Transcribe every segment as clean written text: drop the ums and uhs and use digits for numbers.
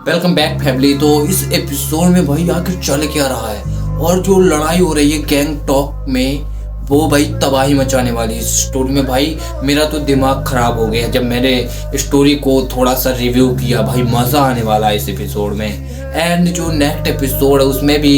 Welcome back family. तो इस episode में भाई आखिर चल क्या रहा है और जो लड़ाई हो रही है गैंगटॉक में वो भाई तबाही मचाने वाली है। इस स्टोरी में भाई मेरा तो दिमाग खराब हो गया जब मैंने स्टोरी को थोड़ा सा रिव्यू किया। भाई मज़ा आने वाला है इस एपिसोड में। एंड जो नेक्स्ट एपिसोड है उसमें भी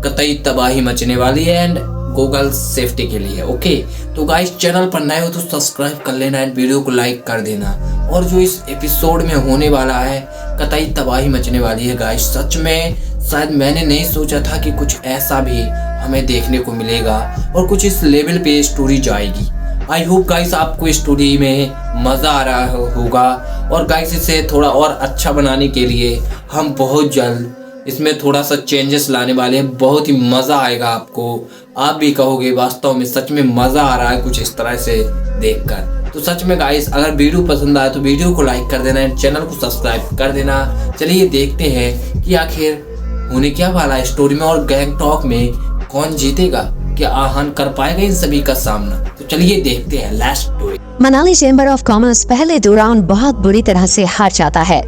कतई तबाही मचने वाली है एंड गूगल सेफ्टी के लिए। ओके तो गाइस चैनल पर नए हो तो सब्सक्राइब कर लेना एंड वीडियो को लाइक कर देना। और जो इस एपिसोड में होने वाला है कतई तबाही मचने वाली है गाइस। सच में शायद मैंने नहीं सोचा था कि कुछ ऐसा भी हमें देखने को मिलेगा और कुछ इस लेवल पे स्टोरी जाएगी। आई होप गाइस आपको इस स्टोरी में मज़ा आ रहा होगा और गाइस इसे थोड़ा और अच्छा बनाने के लिए हम बहुत जल्द इसमें थोड़ा सा चेंजेस लाने वाले हैं। बहुत ही मज़ा आएगा आपको, आप भी कहोगे वास्तव में सच में मज़ा आ रहा है कुछ इस तरह से देखकर। तो सच में गाइस अगर वीडियो पसंद आए तो वीडियो को लाइक कर देना एंड चैनल को सब्सक्राइब कर देना। चलिए देखते हैं कि आखिर होने क्या वाला है स्टोरी में और गैंगटॉक में कौन जीतेगा, क्या आहान कर पाएगा इन सभी का सामना। तो चलिए देखते हैं last story. Manali chamber of commerce पहले 2 राउंड बहुत बुरी तरह से हार जाता है।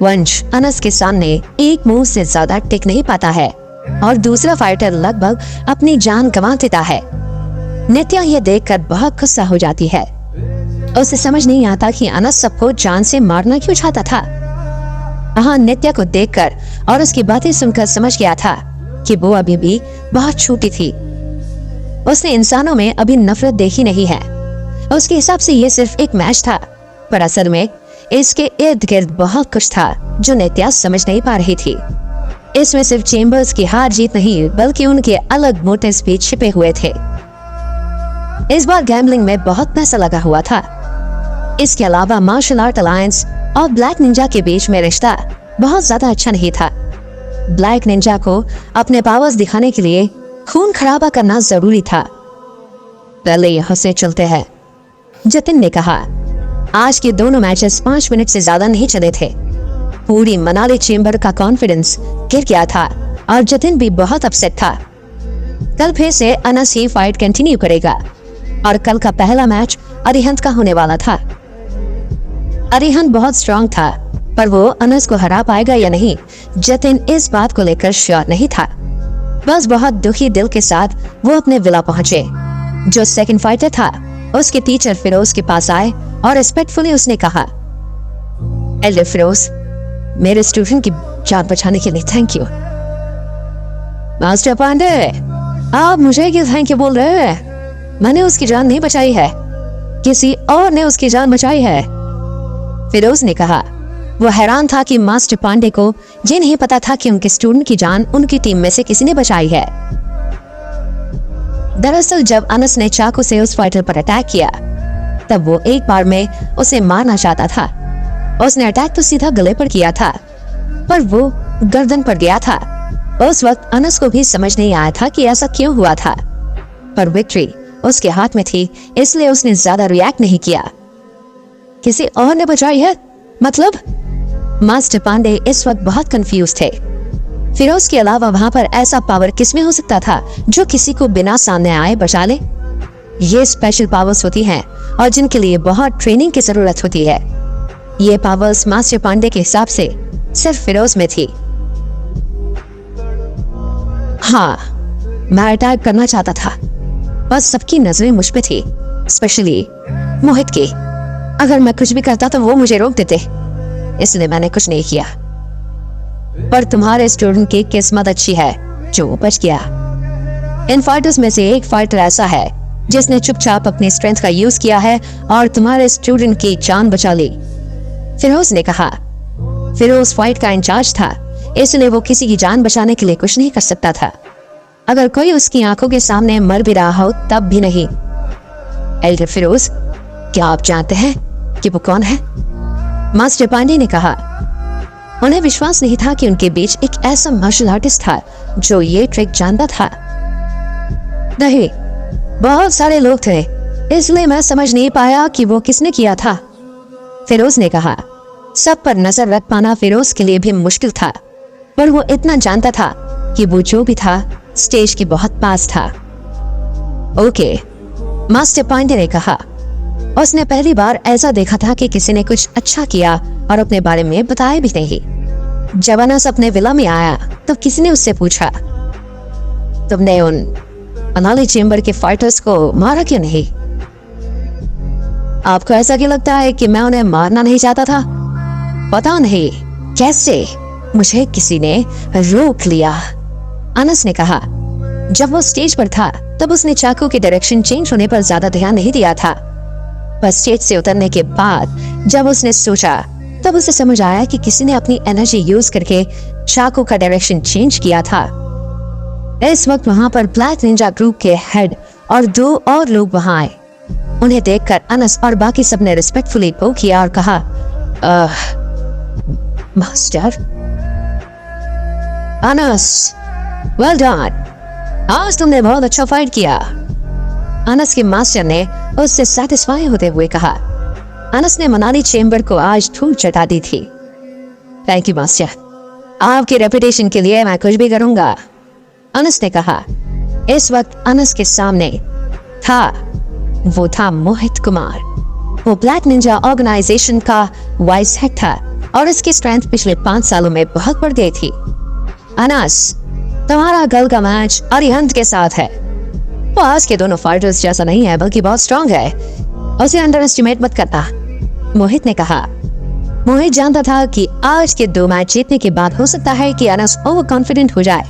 वंश अनस के सामने एक मूव से ज्यादा टिक नहीं पाता है और दूसरा फाइटर लगभग अपनी जान गंवा देता है। नित्या ये देखकर बहुत गुस्सा हो जाती है। उसे समझ नहीं आता कि अनस सबको जान से मारना क्यों चाहता था। हाँ, नित्या को देखकर और उसकी बातें सुनकर समझ गया था कि वो अभी भी बहुत छोटी थी। उसने इंसानों में अभी नफरत देखी नहीं है। उसके हिसाब से ये सिर्फ एक मैच था, पर असल में इसके इर्द गिर्द बहुत कुछ था जो नित्या समझ नहीं पा रही थी। इसमें सिर्फ चेंबर्स की हार जीत नहीं बल्कि उनके अलग मोटिव्स भी छिपे हुए थे। इस बार गैम्बलिंग में बहुत पैसा लगा हुआ था। इसके अलावा मार्शल आर्ट अलायंस और ब्लैक निंजा के बीच में रिश्ता बहुत ज्यादा अच्छा नहीं था। ब्लैक निंजा को अपने पावर्स दिखाने के लिए खून खराबा करना जरूरी था। पहले यहाँ से चलते हैं, जतिन ने कहा। आज के दोनों मैचेस 5 मिनट से ज्यादा नहीं चले थे। पूरी मनाली चेंबर का कॉन्फिडेंस गिर गया था और जतिन भी बहुत अपसेट था। कल फिर से अनस ही फाइट कंटिन्यू करेगा और कल का पहला मैच अरिहंत का होने वाला था। अरिहंत बहुत स्ट्रांग था, पर वो अनस को हरा पाएगा या नहीं, जतिन इस बात को लेकर श्योर नहीं था। बस बहुत दुखी दिल के साथ वो अपने विला पहुंचे। जो सेकंड फाइटर था उसके टीचर फिरोज के पास आए और रिस्पेक्टफुली उसने कहा, एल्डर फिरोज, मेरे स्टूडेंट की जान बचाने के लिए थैंक यू। मास्टर पांडे, आप मुझे क्यों थैंक यू बोल रहे हैं? मैंने उसकी जान नहीं बचाई है, किसी और ने उसकी जान बचाई है। फिरोज ने कहा। वो हैरान था कि मास्टर पांडे को ये नहीं पता था कि उनके स्टूडेंट की जान उनकी टीम में से किसी ने बचाई है। दरअसल जब अनस ने चाकू से उस फाइटर पर अटैक किया तब वो एक बार में उसे मारना चाहता था। उसने अटैक तो सीधा गले पर किया था, पर वो गर्दन पर गया था। उस वक्त अनस को भी समझ नहीं आया था कि ऐसा क्यों हुआ था, पर विक्ट्री उसके हाथ में थी इसलिए उसने ज्यादा रिएक्ट नहीं किया। किसी और ने बचाई है मतलब? मास्टर पांडे इस वक्त बहुत कंफ्यूज थे। फिरोज के अलावा वहां पर ऐसा पावर किसमें हो सकता था जो किसी को बिना सामने आए बचा ले? ये स्पेशल पावर्स होती हैं और जिनके लिए बहुत ट्रेनिंग की जरूरत होती है। ये पावर्स मास्टर पांडे के हिसाब से सिर्फ फिरोज में थी। हाँ, मैं अटैक करना चाहता था, बस सबकी नजरें मुझ पे थी, स्पेशली मोहित की। अगर मैं कुछ भी करता तो वो मुझे रोक देते, इसलिए मैंने कुछ नहीं किया। पर तुम्हारे स्टूडेंट की किस्मत अच्छी है जो वो बच गया। इन फाइटर्स में से एक फाइटर ऐसा है जिसने चुपचाप अपनी स्ट्रेंथ का यूज किया है और तुम्हारे स्टूडेंट की जान बचा ली, फिरोज ने कहा। फिरोज फाइट का इंचार्ज था, इसलिए वो किसी की जान बचाने के लिए कुछ नहीं कर सकता था। अगर कोई उसकी आंखों के सामने मर भी रहा हो तब भी नहीं। एल्डर फिरोज, क्या आप जानते हैं कि वो कौन है? मास्टर पांडे ने कहा। उन्हें विश्वास नहीं था कि उनके बीच एक ऐसा मार्शल आर्टिस्ट था जो ये ट्रिक जानता था। नहीं, बहुत सारे लोग थे, इसलिए मैं समझ नहीं पाया कि वो किसने किया था, फिरोज ने कहा। सब पर नजर रख पाना फिरोज के लिए भी मुश्किल था, पर वो इतना जानता था कि वो जो भी था स्टेज के बहुत पास था। ओके, मास्टर पांडे ने कहा। उसने पहली बार ऐसा देखा था कि किसी ने कुछ अच्छा किया और अपने बारे में बताया भी नहीं। जब अनस अपने विला में आया तो किसी ने उससे पूछा, तुमने उन मनाली चेंबर के फाइटर्स को मारा क्यों नहीं? आपको ऐसा क्यों लगता है कि मैं उन्हें मारना नहीं चाहता था? पता नहीं कैसे मुझे किसी ने रोक लिया। अनस ने कहा, जब वो स्टेज पर था तब उसने चाकू की डायरेक्शन चेंज होने पर ज्यादा ध्यान नहीं दिया था, पर स्टेज से उतरने के बाद जब उसने सोचा तब उसे समझ आया कि किसी ने अपनी एनर्जी यूज करके चाकू का डायरेक्शन चेंज किया था। इस वक्त वहां पर ब्लैक निंजा ग्रुप के हेड और 2 और लोग वहां आए। उन्हें देखकर अनस और बाकी सबने रिस्पेक्टफुली बो किया और कहा, मास्टर अनस, वेल डन, आज तुमने बहुत अच्छा फाइट किया। अनस के मास्टर ने उससे सेटिस्फाई होते हुए कहा। अनस ने मनाली चेंबर को आज धूल चटा दी थी। थैंक यू मास्टर, आपकी रेपुटेशन के लिए मैं कुछ भी करूंगा, अनस ने कहा। इस वक्त अनस के सामने था मोहित कुमार। वो ब्लैक निंजा ऑर्गेनाइजेशन का वाइस हेड था और इसकी स्ट्रेंथ पिछले 5 सालों में बहुत बढ़ गई थी। अनस, तुम्हारा कल का मैच अरिहंत के साथ है। वो आज के दोनों फाइटर्स जैसा नहीं है, बल्कि बहुत स्ट्रांग है, उसे अंडर एस्टिमेट मत करना, मोहित ने कहा। मोहित जानता था कि आज के 2 मैच जीतने के बाद हो सकता है कि अनस ओवर कॉन्फिडेंट हो जाए,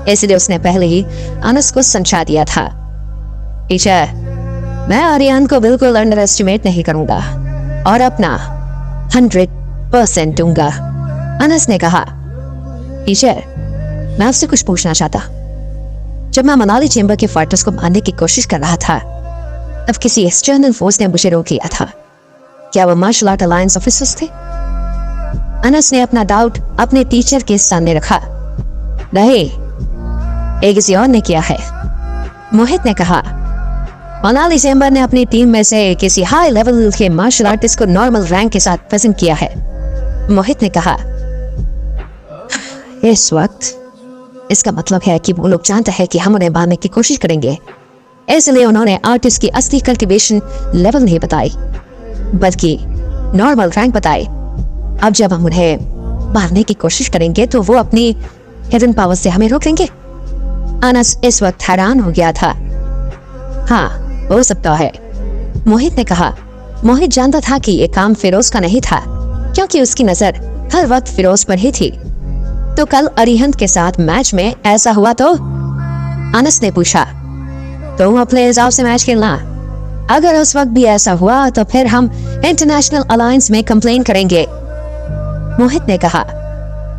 इसलिए उसने पहले ही अनस को समझा दिया था। टीचर, मैं अरिहंत को बिल्कुल अंडर एस्टिमेट नहीं करूंगा और अपना 100% दूंगा, अनस ने कहा। टीचर, मैं आपसे कुछ पूछना चाहता। जब मैं मनाली चेंबर के फाइटर्स को मारने की कोशिश कर रहा था तब किसी एक्सटर्नल फोर्स ने मुझे रोक लिया था। क्या वो मार्शल आर्ट अलायंस ऑफिसर्स थे? अनस ने अपना डाउट अपने टीचर के सामने रखा। नहीं, ये किसी और ने किया है, मोहित ने कहा। मनाली चेंबर ने अपनी टीम में से किसी हाई लेवल के मार्शल आर्टिस्ट को नॉर्मल रैंक के साथ प्रेजेंट किया है, मोहित ने कहा। इस वक्त इसका मतलब है कि वो लोग जानते हैं कि हम उन्हें मारने की कोशिश करेंगे, इसलिए उन्होंने आर्टिस्ट की असली कल्टीवेशन लेवल नहीं बताई, बल्कि नॉर्मल रैंक बताई। अब जब हम उन्हें मारने की कोशिश करेंगे तो वो अपनी हिडन पावर से हमें रोक लेंगे। अनस इस वक्त हैरान हो गया था। हाँ, हो सकता है, मोहित ने कहा। मोहित जानता था कि ये काम फिरोज का नहीं था, क्योंकि उसकी नजर हर वक्त फिरोज पर ही थी। तो कल अरिहंत के साथ मैच में ऐसा हुआ तो? अनस ने पूछा। तो अपने हिसाब से मैच खेलना। अगर उस वक्त भी ऐसा हुआ तो फिर हम इंटरनेशनल अलायंस में कंप्लेन करेंगे, मोहित ने कहा।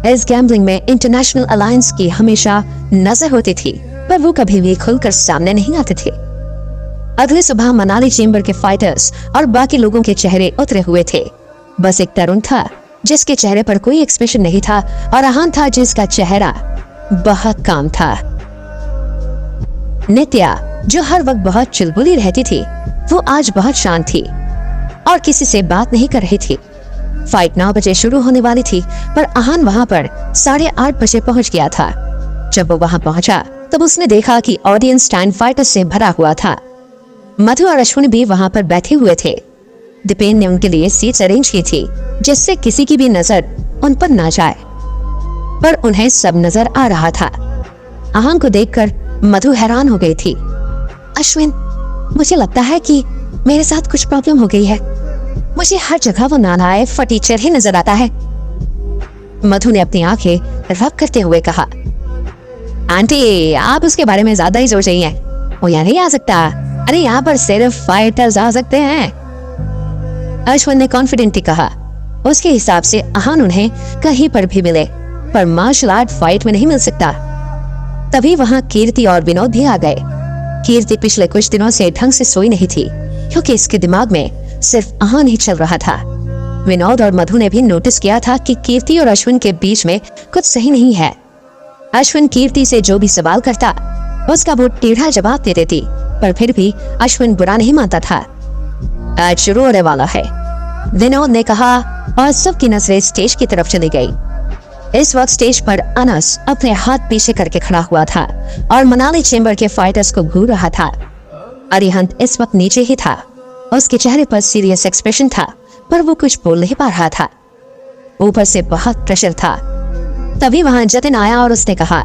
इस गैम्बलिंग में इंटरनेशनल अलायंस की हमेशा नजर होती थी, पर वो कभी भी खुलकर सामने नहीं आते थे। अगली सुबह मनाली चेंबर के फाइटर्स और बाकी लोगों के चेहरे उतरे हुए थे। बस एक तरुण था जिसके चेहरे पर कोई एक्सप्रेशन नहीं था, और अहान था जिसका चेहरा बहुत काम था। नित्या, जो हर वक्त बहुत चुलबुली रहती थी, वो आज बहुत शांत थी और किसी से बात नहीं कर रही थी। फाइट 9 बजे शुरू होने वाली थी, पर अहान वहां पर 8:30 बजे पहुंच गया था। जब वो वहां पहुंचा तब उसने देखा कि ऑडियंस स्टैंड फाइटर्स से भरा हुआ था। मधु और अश्विन भी वहां पर बैठे हुए थे। दीपेन ने उनके लिए सीट्स अरेंज की थी, जिससे किसी की भी नजर उन पर ना जाए, पर उन्हें सब नजर आ रहा था। अहान को देखकर मधु हैरान हो गई थी। अश्विन, मुझे लगता है कि मेरे साथ कुछ प्रॉब्लम हो गई है। मुझे हर जगह वो नालायक फटीचर ही नजर आता है, मधु ने अपनी आंखें रब करते हुए कहा। आंटी, आप उसके बारे में ज्यादा ही सोच रही हैं। वो यहाँ नहीं आ सकता। अरे यहाँ पर सिर्फ फाइटर्स आ सकते हैं, अश्विन ने कॉन्फिडेंटली कहा। उसके हिसाब से अहान उन्हें कहीं पर भी मिले, पर मार्शल आर्ट फाइट में नहीं मिल सकता। तभी वहां कीर्ति और विनोद भी आ गए। कीर्ति पिछले कुछ दिनों से ढंग से सोई नहीं थी, क्योंकि इसके दिमाग में सिर्फ अहान ही चल रहा था। विनोद और मधु ने भी नोटिस किया था कि कीर्ति और अश्विन के बीच में कुछ सही नहीं है। अश्विन कीर्ति से जो भी सवाल करता, उसका वो टेढ़ा जवाब दे देती, पर फिर भी अश्विन बुरा नहीं मानता था। आज शुरू होने वाला है, विनोद ने कहा, और सबकी नजरें स्टेज की तरफ चली गई। इस वक्त स्टेज पर अनस अपने हाथ पीछे करके खड़ा हुआ था और मनाली चेंबर के फाइटर्स को घूर रहा था। अरिहंत इस वक्त नीचे ही था। उसके चेहरे पर सीरियस एक्सप्रेशन था, पर वो कुछ बोल नहीं पा रहा था। ऊपर से बहुत प्रेशर था। तभी वहां जतिन आया और उसने कहा,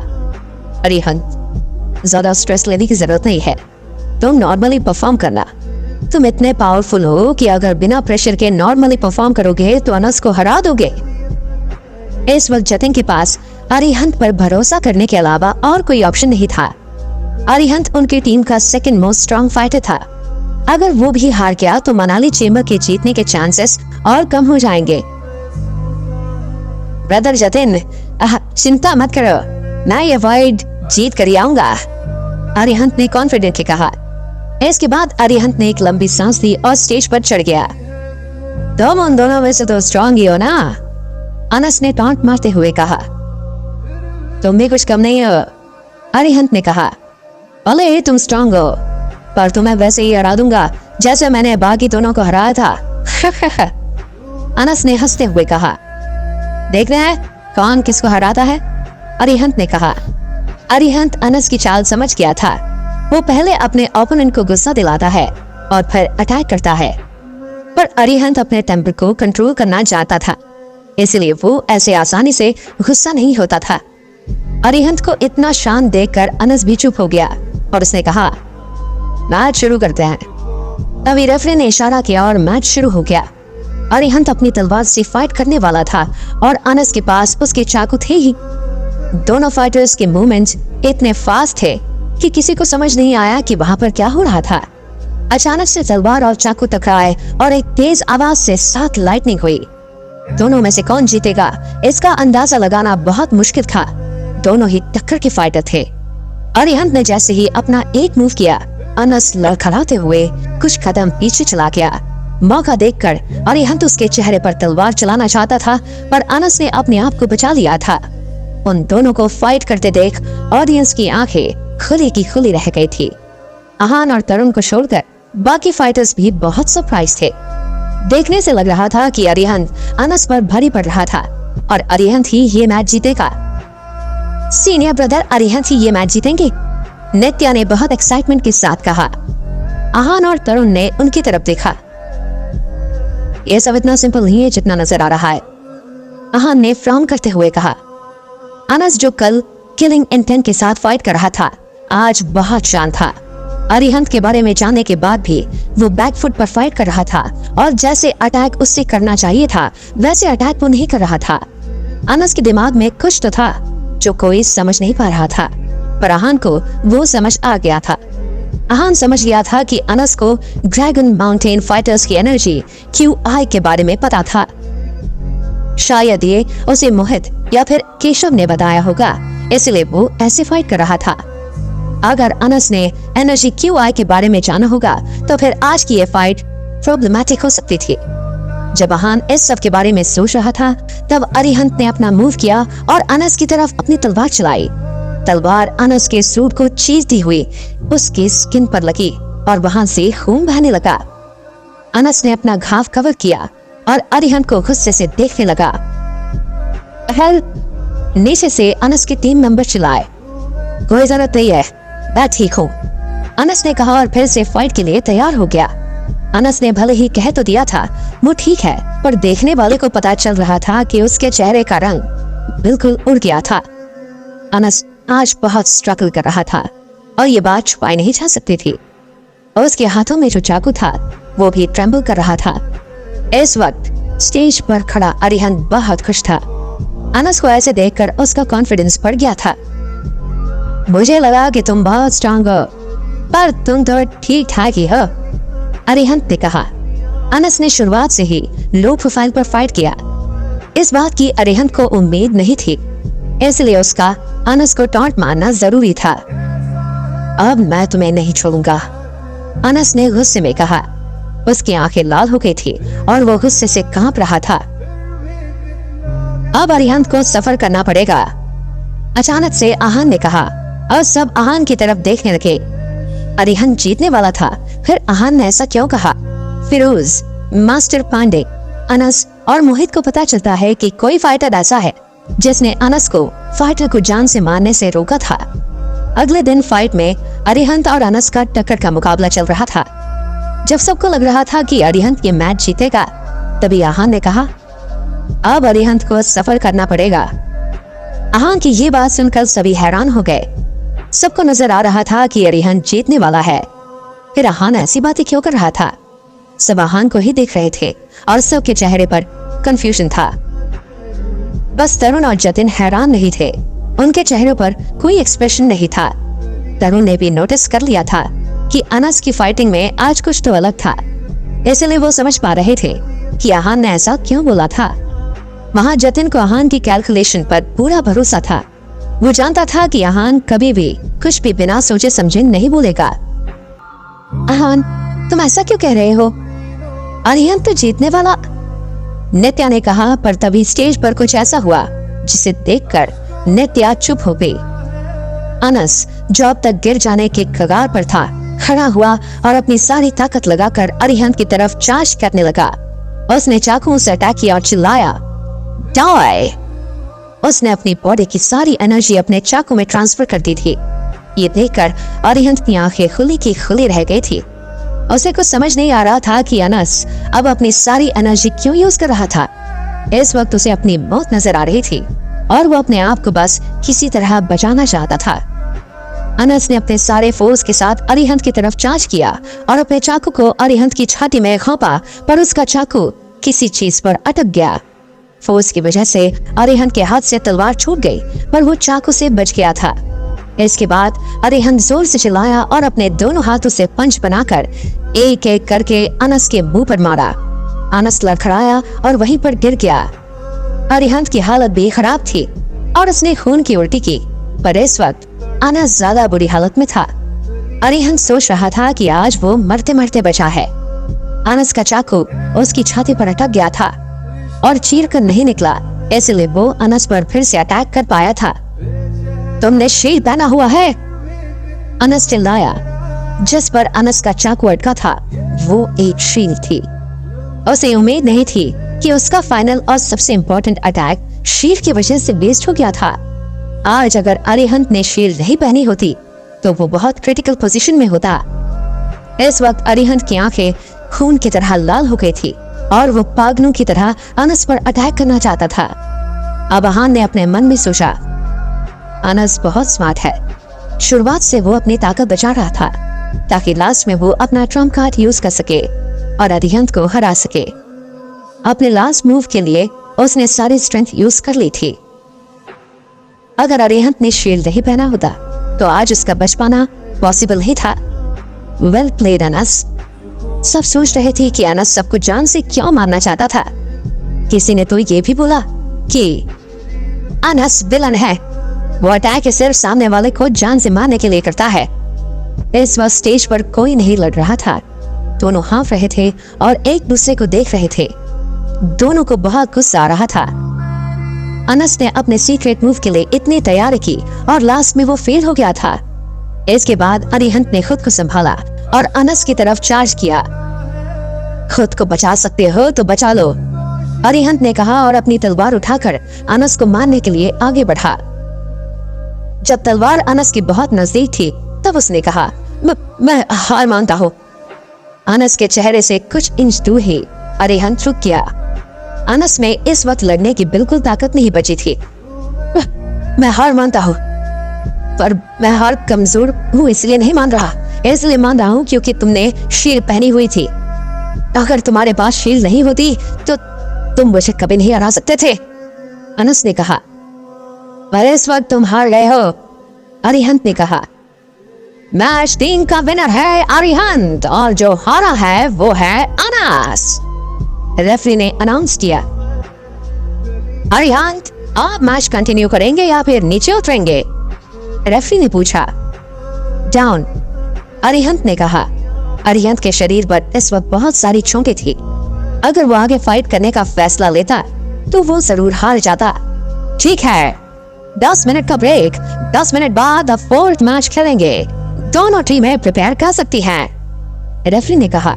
अरिहंत, ज्यादा स्ट्रेस लेने की जरूरत नहीं है, तुम नॉर्मली परफॉर्म करना। तुम इतने पावरफुल हो कि अगर बिना प्रेशर के नॉर्मली परफॉर्म करोगे तो अनस को हरा दोगे। इस वक्त जतिन के पास अरिहंत पर भरोसा करने के अलावा और कोई ऑप्शन नहीं था। अरिहंत उनकी टीम का सेकंड मोस्ट स्ट्रॉन्ग फाइटर था। अगर वो भी हार गया तो मनाली चेंबर के जीतने के चांसेस और कम हो जाएंगे। ब्रदर जतिन, चिंता मत करो, मैं ये फाइट जीत कर ही आऊंगा, अरिहंत ने कॉन्फिडेंटली कहा। इसके बाद अरिहंत ने एक लंबी सांस ली और स्टेज पर चढ़ गया। तुम उन दोनों में से तो स्ट्रॉन्ग ही हो ना, अनस ने टॉन्ट मारते हुए कहा। तुम भी कुछ कम नहीं हो, अरिहंत ने कहा। भले तुम स्ट्रॉन्ग हो, पर तुम्हें वैसे ही हरा दूंगा जैसे मैंने बाकी दोनों को हराया था। अनस ने हंसते हुए कहा। देख रहे हैं कौन किसको हराता है, अरिहंत ने कहा। अरिहंत अनस की चाल समझ गया था। वो पहले अपने ओपोनेंट को गुस्सा दिलाता है और फिर अटैक करता है, पर अरिहंत अपने टेम्पर को कंट्रोल करना चाहता था, इसलिए वो ऐसे आसानी से गुस्सा नहीं होता था। अरिहंत को इतना शांत देखकर अनस भी चुप हो गया और उसने कहा, मैच शुरू करते हैं। तभी रेफरी ने इशारा किया और मैच शुरू हो गया। अरिहंत अपनी तलवार से फाइट करने वाला था और अनस के पास उसके चाकू थे ही। दोनों फाइटर्स के मूवमेंट्स इतने फास्ट थे कि किसी को समझ नहीं आया कि वहां पर क्या हो रहा था। अचानक से तलवार और चाकू टकराए और एक तेज आवाज से 7 लाइटनिंग हुई। दोनों में से कौन जीतेगा इसका अंदाजा लगाना बहुत मुश्किल था। दोनों ही टक्कर के फाइटर थे। अरिहंत ने जैसे ही अपना एक मूव किया, अनस लड़खड़ाते हुए कुछ कदम पीछे चला गया। मौका देखकर अरिहंत उसके चेहरे पर तलवार चलाना चाहता था, पर अनस ने अपने आप को बचा लिया था। उन दोनों को फाइट करते देख ऑडियंस की आंखें खुली की खुली रह गई थी। आहान और तरुण को छोड़कर बाकी फाइटर्स भी बहुत सरप्राइज थे। देखने से लग रहा था कि अरिहंत अनस पर भारी पड़ रहा था और अरिहंत ही ये मैच जीतेगा। सीनियर ब्रदर अरिहंत ही ये मैच जीतेंगे, नित्या ने बहुत एक्साइटमेंट के साथ कहा। आहान और तरुण ने उनकी तरफ देखा। यह सब इतना सिंपल नहीं है जितना नजर आ रहा है, आहान ने फ्राउन करते हुए कहा। अनस जो कल किलिंग इंटेंट के साथ फाइट कर रहा था, आज बहुत शांत था। अरिहंत के बारे में जानने के बाद भी वो बैकफुट पर फाइट कर रहा था और जैसे अटैक उससे करना चाहिए था वैसे अटैक वो नहीं कर रहा था। अनस के दिमाग में कुछ तो था जो कोई समझ नहीं पा रहा था, पर आहान को वो समझ आ गया था। आहान समझ गया था कि अनस को ड्रैगन माउंटेन फाइटर्स की एनर्जी QI के बारे में पता था। शायद ये उसे मोहित या फिर केशव ने बताया होगा, इसलिए वो ऐसे फाइट कर रहा था। अगर अनस ने एनर्जी QI के बारे में जाना होगा तो फिर आज की ये फाइट प्रॉब्लमैटिक हो सकती थी। जब आहान इस सब के बारे में सोच रहा था, तब अरिहंत ने अपना मूव किया और अनस की तरफ अपनी तलवार चलाई। तलवार अनस के सूट को चीरती हुई उसकी स्किन पर लगी और वहां से खून बहने लगा। अनस ने अपना घाव कवर किया और अरिहंत को गुस्से से देखने लगा। नीचे से अनस के टीम मेंबर चिल्लाए, कोई जरूरत नहीं है, मैं ठीक हूँ, अनस ने कहा और फिर से फाइट के लिए तैयार हो गया। अनस ने भले ही कह तो दिया था वो ठीक है, पर देखने वाले को पता चल रहा था कि उसके चेहरे का रंग बिल्कुल उड़ गया था। अनस आज बहुत स्ट्रगल कर रहा था और ये बात छुपाई नहीं जा सकती थी। और उसके हाथों में जो चाकू था वो भी ट्रेम्बल कर रहा था। इस वक्त स्टेज पर खड़ा अरिहंत बहुत खुश था। अनस को ऐसे देखकर उसका कॉन्फिडेंस बढ़ गया था। मुझे लगा कि तुम बहुत स्ट्रांग हो, पर तुम तो ठीक ठाक ही हो, अरिहंत ने कहा। अनस ने शुरुआत से ही लो प्रोफाइल पर फाइट किया। इस बात की अरिहंत को उम्मीद नहीं थी, इसलिए उसका अनस को टॉन्ट मारना जरूरी था। अब मैं तुम्हें नहीं छोड़ूंगा, अनस ने गुस्से में कहा। उसकी आंखें लाल हो गई थी और वो गुस्से से कांप रहा था। अब अरिहंत को सफर करना पड़ेगा, अचानक से आहान ने कहा और सब आहान की तरफ देखने लगे। अरिहंत जीतने वाला था, फिर आहान ने ऐसा क्यों कहा? फिरोज, मास्टर पांडे, अनस और मोहित को पता चलता है कि कोई फाइटर ऐसा है जिसने अनस को फाइटर को जान से मारने से रोका था। अगले दिन फाइट में अरिहंत और अनस का टक्कर का मुकाबला चल रहा था। जब सबको लग रहा था कि अरिहंत ये मैच जीतेगा, तभी आहान ने कहा, अब अरिहंत को सफर करना पड़ेगा। आहान की ये बात सुनकर सभी हैरान हो गए। सबको नजर आ रहा था कि अरिहंत जीतने वाला है, फिर आहान ऐसी बातें क्यों कर रहा था? सब आहान को ही देख रहे थे और सबके चेहरे पर कंफ्यूजन था। बस तरुण और जतिन हैरान नहीं थे, उनके चेहरों पर कोई एक्सप्रेशन नहीं था। तरुण ने भी नोटिस कर लिया था कि अनस की फाइटिंग में आज कुछ तो अलग था, इसलिए वो समझ पा रहे थे कि आहान ने ऐसा क्यों बोला था। वहां जतिन को आहान की कैलकुलेशन पर पूरा भरोसा था। वो जानता था कि आहान कभी भी कुछ भी बिना सोचे समझे नहीं बोलेगा। आहान, तुम ऐसा क्यों कह रहे हो? अरिहंत तो जीतने वाला, नित्या ने कहा। पर तभी स्टेज पर कुछ ऐसा हुआ जिसे देखकर नित्या चुप हो गई। अनस, जो अब तक गिर जाने के कगार पर था, खड़ा हुआ और अपनी सारी ताकत लगाकर अरिहंत की तरफ चार्ज करने लगा। उसने चाकू से अटैक किया और चिल्लाया, डाई! उसने अपनी बॉडी की सारी एनर्जी अपने चाकू में ट्रांसफर कर दी थी। ये देखकर अरिहंत की आंखें खुली की खुली रह गई थी। उसे कुछ समझ नहीं आ रहा था कि अनस अब अपनी सारी एनर्जी क्यों यूज कर रहा था। इस वक्त उसे अपनी मौत नजर आ रही थी और वो अपने आप को बस किसी तरह बचाना चाहता था। अनस ने अपने सारे फोर्स के साथ अरिहंत की तरफ चार्ज किया और अपने चाकू को अरिहंत की छाती में घोंपा, पर उसका चाकू किसी चीज पर अटक गया। फोर्स की वजह से अरिहंत के हाथ से तलवार छूट गई, पर वो चाकू से बच गया था। इसके बाद अरिहंत जोर से चिल्लाया और अपने दोनों हाथों से पंच बनाकर एक एक करके अनस के मुंह पर मारा। अनस लड़खड़ाया और वहीं पर गिर गया। अरिहंत की हालत भी खराब थी और उसने खून की उल्टी की, पर इस वक्त अनस ज्यादा बुरी हालत में था। अरिहंत सोच रहा था कि आज वो मरते मरते बचा है। अनस का चाकू उसकी छाती पर अटक गया था और चीर कर नहीं निकला, इसलिए वो अनस पर फिर से अटैक कर पाया था। तुमने शील्ड पहना हुआ है, अनस चिल्लाया। जिस पर अनस का चाकू अटका था वो एक शील्ड थी। उसे उम्मीद नहीं थी कि उसका फाइनल और सबसे इम्पोर्टेंट अटैक शील्ड की वजह से वेस्ट हो गया था। आज अगर अरिहंत ने शील्ड नहीं पहनी होती तो वो बहुत क्रिटिकल पोजीशन में होता। इस वक्त अरिहंत की आंखें खून की तरह लाल हो गई थी और वो पागलों की तरह अनस पर अटैक करना चाहता था। अब आहान ने अपने मन में सोचा, अनस बहुत स्मार्ट है। शुरुआत से वो अपनी ताकत बचा रहा था ताकि लास्ट में वो अपना ट्रम्प कार्ड यूज कर सके और अरिहंत को हरा सके। अपने लास्ट मूव के लिए उसने सारी स्ट्रेंथ यूज कर ली थी। अगर अरिहंत ने शील्ड नहीं पहना होता तो आज उसका बच पाना पॉसिबल ही था। Well played Anas. सब सोच रहे थे कि अनस सबको जान से क्यों मारना चाहता था। किसी ने तो ये भी बोला कि अनस विलन है, वो अटैक सिर्फ सामने वाले को जान से मारने के लिए करता है। इस वक्त स्टेज पर कोई नहीं लड़ रहा था। दोनों हाँफ रहे थे और एक दूसरे को देख रहे थे। दोनों को बहुत गुस्सा आ रहा था। अनस ने अपने सीक्रेट मूव के लिए इतनी तैयारी की और लास्ट में वो फेल हो गया था। इसके बाद अरिहंत ने खुद को संभाला और अनस की तरफ चार्ज किया। खुद को बचा सकते हो तो बचा लो, अरिहंत ने कहा और अपनी तलवार उठाकर अनस को मारने के लिए आगे बढ़ा। जब तलवार अनस की बहुत नजदीक थी तब उसने कहा, मैं हार मानता हूँ। अनस के चेहरे से कुछ इंच दूर ही अरिहंत रुक गया। अनस में इस वक्त लड़ने की बिल्कुल ताकत नहीं बची थी। मैं हार मानता हूँ, पर मैं हार कमजोर हूँ इसलिए नहीं मान रहा। इसलिए मान रहा हूँ क्योंकि तुमने शील्ड पहनी हुई थी। अगर तुम्हारे पास शील्ड नहीं होती तो तुम मुझे कभी नहीं हरा सकते थे, अनस ने कहा। पर इस वक्त तुम हार गए हो, अरिहंत ने कहा। मैच 3 का विनर है अरिहंत और जो हारा है वो है अनस, रेफरी ने अनाउंस किया। अरिहंत, आप मैच कंटिन्यू करेंगे या फिर नीचे उतरेंगे, रेफरी ने पूछा। डाउन, अरिहंत ने कहा। अरिहंत के शरीर पर इस वक्त बहुत सारी चोटें थी। अगर वो आगे फाइट करने का फैसला लेता तो वो जरूर हार जाता। ठीक है, 10 मिनट का ब्रेक, 10 मिनट बाद अब 4th मैच खेलेंगे। दोनों टीमें प्रिपेयर कर सकती हैं, रेफरी ने कहा।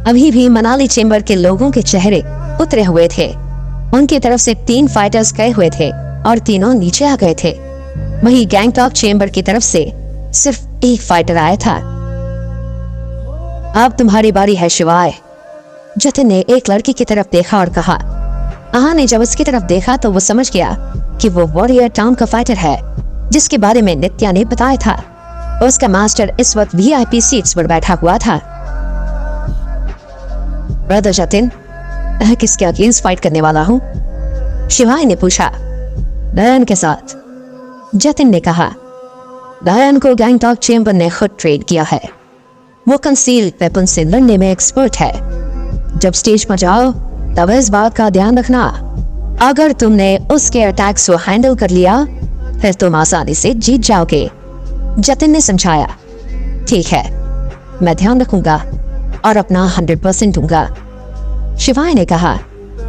अभी भी मनाली चेंबर के लोगों के चेहरे उतरे हुए थे। उनकी तरफ से 3 फाइटर्स गए हुए थे और तीनों नीचे आ गए थे। वहीं गैंगटॉक चेंबर की तरफ से सिर्फ एक फाइटर आया था। अब तुम्हारी बारी है शिवाय, जतिन ने एक लड़की की तरफ देखा और कहा। आहान ने जब उसकी तरफ देखा तो वो समझ गया कि वो वॉरियर टाउन का फाइटर है जिसके बारे में नित्या ने बताया था। उसका मास्टर इस वक्त VIP सीट्स पर बैठा हुआ था। ब्रदर जतिन, किसके अगेंस्ट फाइट करने वाला हूँ? शिवाय ने पूछा। नयन के साथ, जतिन ने कहा। नयन को गैंगटॉक चेंबर ने खुद ट्रेड किया है। वो कंसील्ड वेपन से लड़ने में एक्सपर्ट है। जब स्टेज पर जाओ तब इस बात का ध्यान रखना, अगर तुमने उसके अटैक्स को हैंडल कर लिया फिर तुम आसानी से जीत जाओगे। जतिन ने समझाया। ठीक है, मैं ध्यान रखूंगा और अपना 100% दूंगा। शिवाय ने कहा।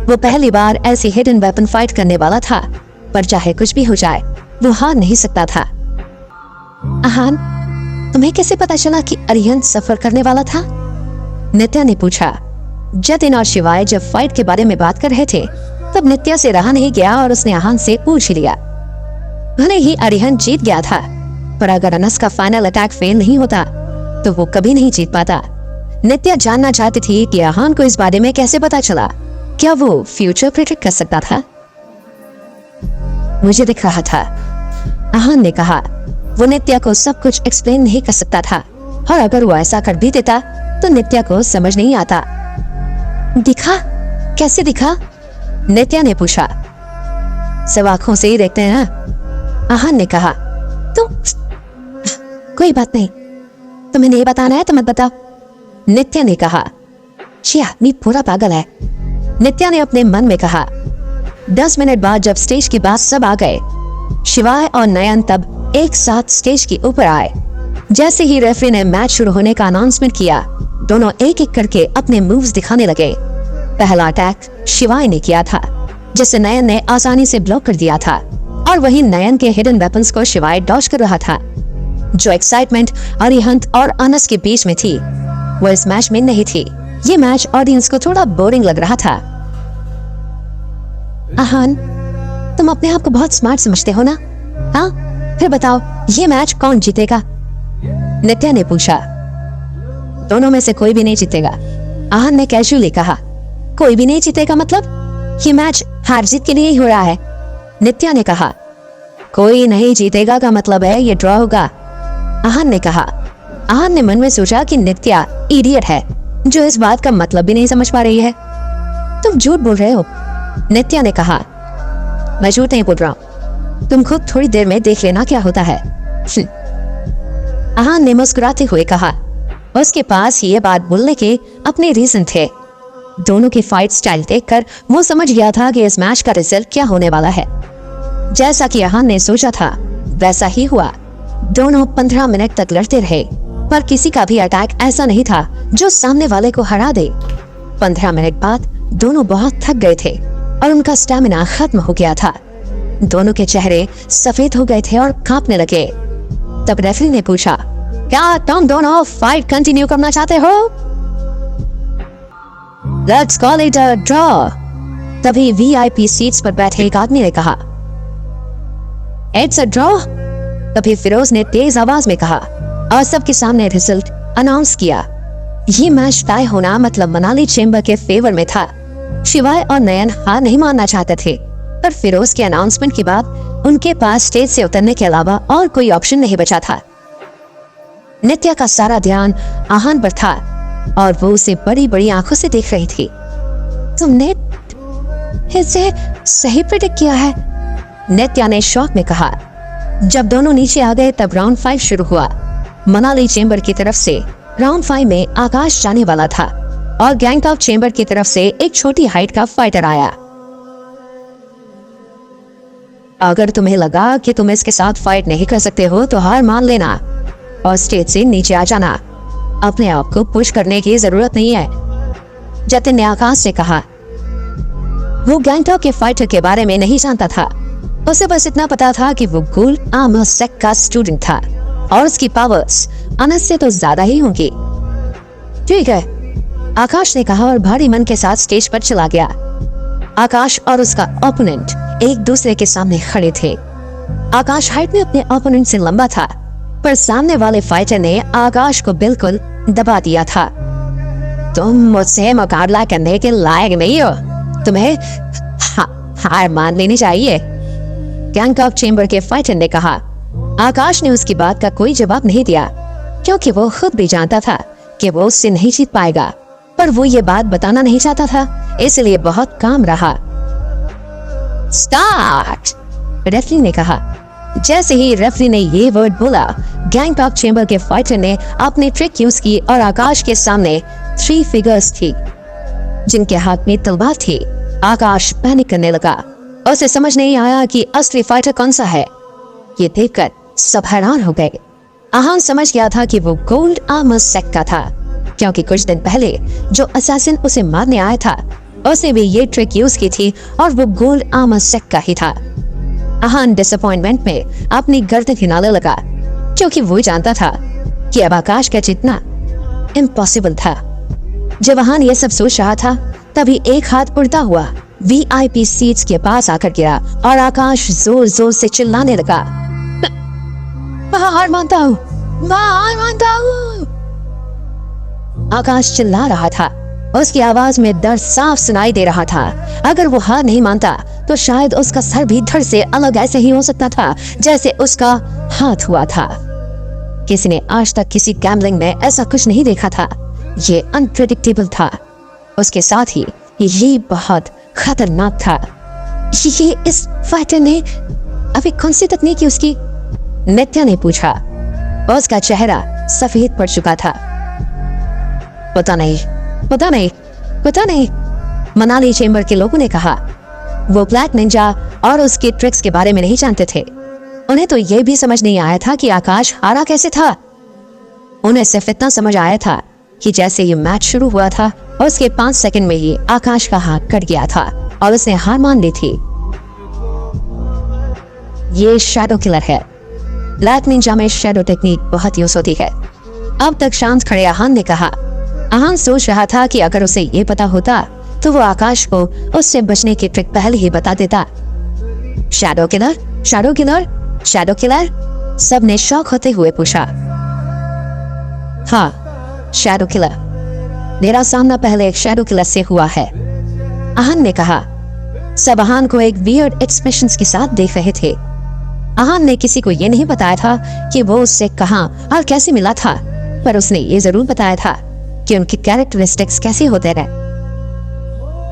वो पहली बार ऐसी हिडन वेपन फाइट करने वाला था, पर चाहे कुछ भी हो जाए वो हार नहीं सकता था। आहान, तुम्हें कैसे पता चला कि अरिहंत सफर करने वाला था? नित्या ने पूछा। जतिन और शिवाय जब फाइट के बारे में बात कर रहे थे तब नित्या से रहा नहीं गया और उसने आहान से पूछ लिया। भले ही अरिहंत जीत गया था, पर अगर अनस का फाइनल अटैक फेल नहीं होता तो वो कभी नहीं जीत पाता। नित्या जानना चाहती थी कि आहान को इस बारे में कैसे पता चला। क्या वो फ्यूचर प्रेडिक्ट कर सकता था? मुझे दिख रहा था, आहान ने कहा। वो नित्या को सब कुछ एक्सप्लेन नहीं कर सकता था, और अगर वो ऐसा कर भी देता तो नित्या को समझ नहीं आता। दिखा? कैसे दिखा? नित्या ने पूछा। सब आंखों से ही देखते हैं ना, आहान ने कहा। तो कोई बात नहीं, तुम्हें नहीं बताना है तो मत बताओ, नित्या ने कहा। ये आदमी पूरा पागल है, नित्या ने अपने मन में कहा। 10 मिनट बाद जब स्टेज के बाद सब आ गए, शिवाय और नयन तब एक साथ स्टेज के ऊपर आए। जैसे ही रेफरी ने मैच शुरू होने का अनाउंसमेंट किया, दोनों एक एक करके अपने मूव्स दिखाने लगे। पहला अटैक शिवाय ने किया था, जिसे नयन ने आसानी से ब्लॉक कर दिया था, और वहीं नयन के हिडन वेपन्स को शिवाय डॉज कर रहा था। जो एक्साइटमेंट अरिहंत और अनस के बीच में थी वो इस मैच में नहीं थी। ये मैच ऑडियंस को थोड़ा बोरिंग लग रहा था। आहान, तुम अपने आप को बहुत स्मार्ट समझते हो ना? हाँ, फिर बताओ ये मैच कौन जीतेगा? नित्या ने पूछा। दोनों में से कोई भी नहीं जीतेगा, आहान ने कैजुअली कहा। कोई भी नहीं जीतेगा मतलब? ये मैच हार जीत के लिए ही हो रहा है, नित्या ने कहा। कोई नहीं जीतेगा का मतलब है ये ड्रॉ होगा, आहान ने कहा। आहान ने मन में सोचा कि नित्या इडियट है जो इस बात का मतलब भी नहीं समझ पा रही है। तुम झूठ बोल रहे हो, नित्या ने कहा। मैं झूठ नहीं बोल रहा हूँ, तुम खुद थोड़ी देर में देख लेना क्या होता है, आहान ने मुस्कुराते हुए कहा। उसके पास ये बात बोलने के अपने रीजन थे। दोनों की फाइट स्टाइल देखकर वो समझ गया था कि इस मैच का रिजल्ट क्या होने वाला है। जैसा कि आहान ने सोचा था वैसा ही हुआ। दोनों 15 मिनट तक लड़ते रहे, पर किसी का भी अटैक ऐसा नहीं था जो सामने वाले को हरा दे। 15 मिनट बाद दोनों बहुत थक गए थे और उनका स्टैमिना खत्म हो गया था। दोनों के चेहरे सफेद हो गए थे और कांपने लगे। तब रेफरी ने पूछा, क्या तुम दोनों फाइट कंटिन्यू करना चाहते हो? Let's call it a draw. तभी VIP सीट्स पर बैठे एक आदमी ने कहा, It's a draw. तभी फिरोज ने तेज आवाज में कहा और सबके सामने रिजल्ट अनाउंस किया। ये मैच टाई होना मतलब मनाली चेंबर के फेवर में था। शिवाय और नयन हार नहीं मानना चाहते थे, पर फिरोज के अनाउंसमेंट के बाद उनके पास स्टेज से उतरने के अलावा और कोई ऑप्शन नहीं बचा था। नित्या का सारा ध्यान आहान पर था और वो उसे बड़ी बड़ी आंखों से देख रही थी। तुमने इसे सही प्रेडिक्ट किया है, नित्या ने शौक में कहा। जब दोनों नीचे आ गए तब राउंड 5 शुरू हुआ। मनाली चेंबर की तरफ से राउंड 5 में आकाश जाने वाला था और गैंगटॉक चेंबर की तरफ से एक छोटी हाइट का फाइटर आया। अगर तुम्हें लगा कि तुम इसके साथ फाइट नहीं कर सकते हो तो हार मान लेना और स्टेज से नीचे आ जाना। अपने आप को पुश करने की जरूरत नहीं है, जतिन ने आकाश से कहा। वो गैंगटॉक के फाइटर के बारे में नहीं जानता था। उसे बस इतना पता था कि वो गुल आर्मर सेक्ट का स्टूडेंट था और उसकी पावर्स अनस से तो ज्यादा ही होंगी। ठीक है, आकाश ने कहा और भारी मन के साथ स्टेज पर चला गया। आकाश और उसका ओपोनेंट एक दूसरे के सामने खड़े थे। आकाश हाइट में अपने ओपोनेंट से लंबा था, पर सामने वाले फाइटर ने आकाश को बिल्कुल दबा दिया था। तुम मुझसे मुकाबला करने के लायक नहीं हो, तुम्हें हार मान लेनी चाहिए, गैंगटॉक चेंबर के फाइटर ने कहा। आकाश ने उसकी बात का कोई जवाब नहीं दिया, क्योंकि वो खुद भी जानता था कि वो उससे नहीं जीत पाएगा, पर वो ये बात बताना नहीं चाहता था, इसलिए बहुत काम रहा। स्टार्ट, रेफरी ने कहा। जैसे ही रेफरी ने ये वर्ड बोला, गैंगटॉक चेंबर के फाइटर ने अपनी ट्रिक यूज की और आकाश के सामने 3 फिगर्स थी जिनके हाथ में तलवार थी। आकाश पैनिक करने लगा, उसे समझ नहीं आया कि असली फाइटर कौन सा है। ये देखकर सब हैरान हो गए। आहान समझ गया था कि वो गोल्ड आर्मर सेक का था, क्योंकि कुछ दिन पहले जो असैसिन उसे मारने आया था उसने भी ये ट्रिक यूज की थी और वो गोल्ड आर्मर सेक का ही था। आहान डिसअपॉइंटमेंट में अपनी गर्दन हिलाने लगा, क्योंकि वो जानता था कि अब आकाश का जीतना इम्पॉसिबल था। जब आहान ये सब सोच रहा था, तभी एक हाथ उड़ता हुआ VIP सीट्स के पास आकर गिरा और आकाश जोर जोर से चिल्लाने लगा, मैं हार मानता हूँ, मैं हार मानता हूँ। आकाश चिल्ला रहा था, उसकी आवाज में दर्द साफ सुनाई दे रहा था। अगर वो हार नहीं मानता तो शायद उसका सर भी धड़ से अलग ऐसे ही हो सकता था जैसे उसका हाथ हुआ था। किसी ने आज तक किसी गैम्बलिंग में ऐसा कुछ नहीं देखा था। ये अनप्रेडिक्टेबल था, उसके साथ ही ये बहुत खतरनाक था। ये इस फाइटर ने अभी कौन सी तकनीक की उसकी? नित्या ने पूछा। उसका चेहरा सफेद पड़ चुका था। पता नहीं, पता नहीं, पता नहीं, मनाली चेंबर के लोगों ने कहा। वो ब्लैक निंजा और उसके ट्रिक्स के बारे में नहीं जानते थे। उन्हें तो ये भी समझ नहीं आया था कि आकाश हारा कैसे था। उन्हें सिर्फ इतना समझ आया था कि जैसे ये मैच शुरू हुआ था उसके 5 सेकंड में ही आकाश का हाथ कट गया था और उसने हार मान ली थी। ये शैडो किलर है। ब्लैक निंजा में शैडो टेक्निक बहुत यूज होती है। अब तक शांत खड़े आहान ने कहा। आहान सोच रहा था कि अगर उसे ये पता होता तो वो आकाश को उससे बचने की ट्रिक पहले ही बता देता। Shadow killer, shadow killer, shadow killer, सब ने शौक होते हुए पूछा। हाँ, शैडो किलर। मेरा सामना पहले एक शैडो किलर से हुआ है, आहान ने कहा। सब आहान को एक वियर्ड एक्सप्रेशंस के साथ देख रहे थे। आहान ने किसी को ये नहीं बताया था कि वो उससे कहां और कैसे मिला था, पर उसने ये जरूर बताया था कि उनके कैरेक्टरिस्टिक्स कैसे होते रहे।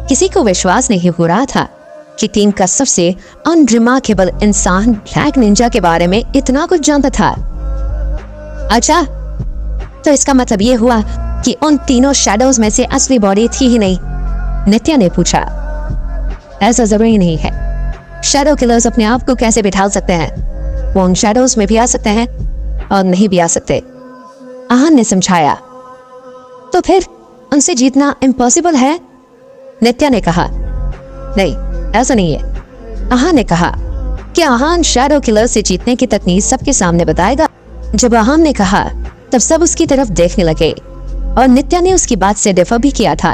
किसी को विश्वास नहीं हो रहा था कि टीम का सबसे अनरिमार्केबल इंसान ब्लैक निंजा के बारे में इतना कुछ जानता था। अच्छा, तो इसका मतलब ये हुआ कि उन तीनों शैडोज में से असली बॉडी थी ही नहीं? नित्या ने पूछा। ऐसा जरूरी नहीं है। शैडो किलर्स अपने आप को कैसे बिठा सकते हैं? वो उन शैडोज में भी आ सकते हैं और नहीं भी आ सकते, आहान ने समझाया। तो फिर उनसे जीतना इम्पॉसिबल है? नित्या ने कहा। नहीं, ऐसा नहीं है, आहान ने कहा। क्या आहान शैडो किलर से जीतने की तकनीक सबके सामने बताएगा? जब आहान ने कहा तब सब उसकी तरफ देखने लगे और नित्या ने उसकी बात से डिफर भी किया था,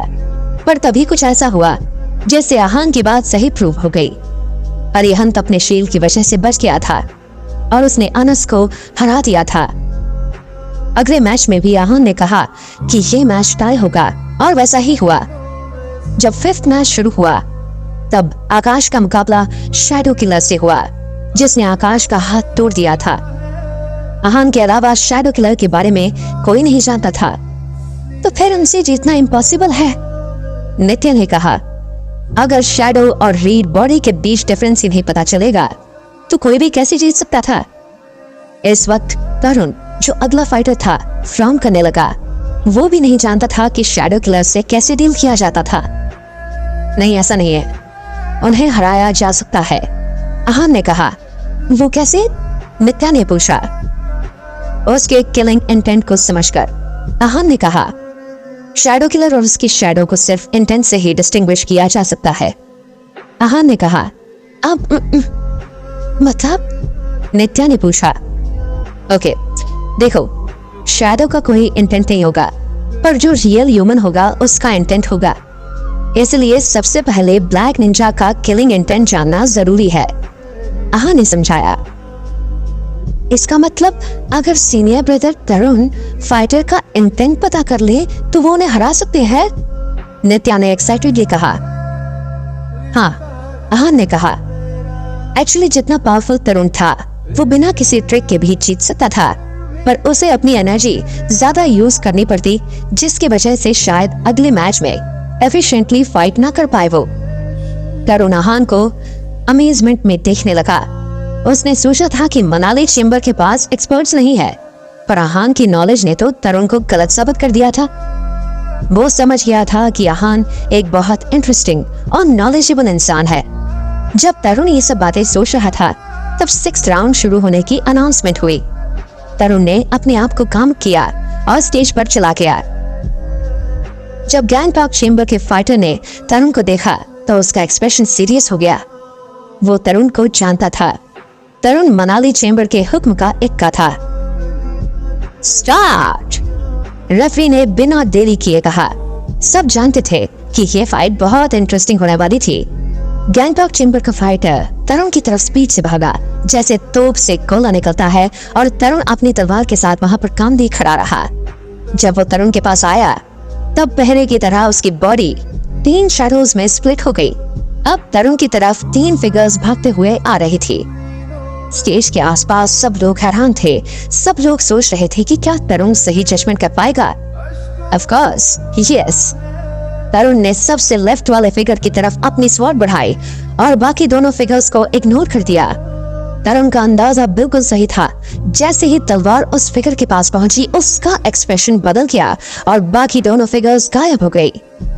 पर तभी कुछ ऐसा हुआ जैसे आहान की बात सही प्रूव हो गई। अरिहंत अपने शील्ड की वजह से बच गया था और उसने अनस को हरा दिया था। अगले मैच में भी आहान ने कहा कि ये मैच टाई होगा और वैसा ही हुआ। जब 5th मैच शुरू हुआ तब आकाश का मुकाबला शैडो किलर से हुआ, जिसने आकाश का हाथ तोड़ दिया था। आहान के अलावा शैडो किलर के बारे में कोई नहीं जानता था, तो फिर उनसे जीतना इम्पॉसिबल है, नित्या ने कहा। अगर शैडो और रीड बॉडी के बीच डिफरेंस ही नहीं पता चलेगा तो कोई भी कैसे जीत सकता था? इस वक्त तरुण, जो अगला फाइटर था, फ्रॉम करने लगा। वो भी नहीं जानता था कि शैडो किलर से कैसे डील किया जाता था। नहीं, ऐसा नहीं है, उन्हें हराया जा सकता है, आहान ने कहा। वो कैसे? नित्या ने पूछा। उसके किलिंग इंटेंट को समझकर, आहान ने कहा। शैडो किलर और उसकी शैडो को सिर्फ इंटेंट से ही डिस्टिंग्विश किया जा सकता है, आहान ने कहा। अब मतलब? नित्या ने पूछा। ओके, देखो, शैडो का कोई इंटेंट नहीं होगा, पर जो रियल ह्यूमन होगा उसका इंटेंट होगा। इसलिए सबसे पहले ब्लैक निंजा का किलिंग इंटेंट जानना जरूरी है, आहान ने समझाया। इसका मतलब अगर सीनियर ब्रदर तरुण फाइटर का इंटेंट पता कर ले तो वो उन्हें हरा सकते हैं, नित्या ने एक्साइटेडली कहा। हाँ, आहान ने कहा, एक्चुअली जितना पावरफुल तरुण था वो बिना किसी ट्रिक के भी जीत सकता था, पर उसे अपनी एनर्जी ज्यादा यूज करनी पड़ती, जिसकी वजह से शायद अगले मैच में एफिशिएंटली फाइट ना कर पाए। वो तरुण आहान को अमेजमेंट में देखने लगा। उसने सोचा था कि मनाली चेंबर के पास एक्सपर्ट्स नहीं है, पर आहान की नॉलेज ने तो तरुण को गलत साबित कर दिया था। वो समझ गया था कि आहान एक बहुत इंटरेस्टिंग और नॉलेजेबल इंसान है। जब तरुण ये सब बातें सोच रहा था, तब 6th राउंड शुरू होने की अनाउंसमेंट हुई। तरुण ने अपने आप को काम किया और स्टेज पर चला गया। जब गैंगटॉक चेंबर के फाइटर ने तरुण को देखा तो उसका एक्सप्रेशन सीरियस हो गया। वो तरुण को जानता था। तरुण मनाली चेंबर के हुक्म का इक्का था। स्टार्ट! रेफरी ने बिना देरी किए कहा। सब जानते थे कि ये फाइट बहुत इंटरेस्टिंग होने वाली थी। गैंगटॉक चेंबर का फाइटर तरुण की तरफ स्पीड से भागा, जैसे तोप से गोला निकलता है, और तरुण अपनी तलवार के साथ वहां पर कामदी खड़ा रहा। जब वो तरुण के पास आया, तब पहले की तरह उसकी बॉडी 3 शैडोज में स्प्लिट हो गई। अब तरुण की तरफ 3 फिगर्स भागते हुए आ रही थी। स्टेज के आसपास सब लोग हैरान थे। सब लोग सोच रहे थे कि क्या तरुण सही जजमेंट कर पाएगा। Of course, yes. तरुण ने सबसे लेफ्ट वाले फिगर की तरफ अपनी स्वॉर्ड बढ़ाई और बाकी दोनों फिगर्स को इग्नोर कर दिया। तरुण का अंदाजा बिल्कुल सही था। जैसे ही तलवार उस फिगर के पास पहुंची, उसका एक्सप्रेशन बदल गया और बाकी दोनों फिगर्स गायब हो गई।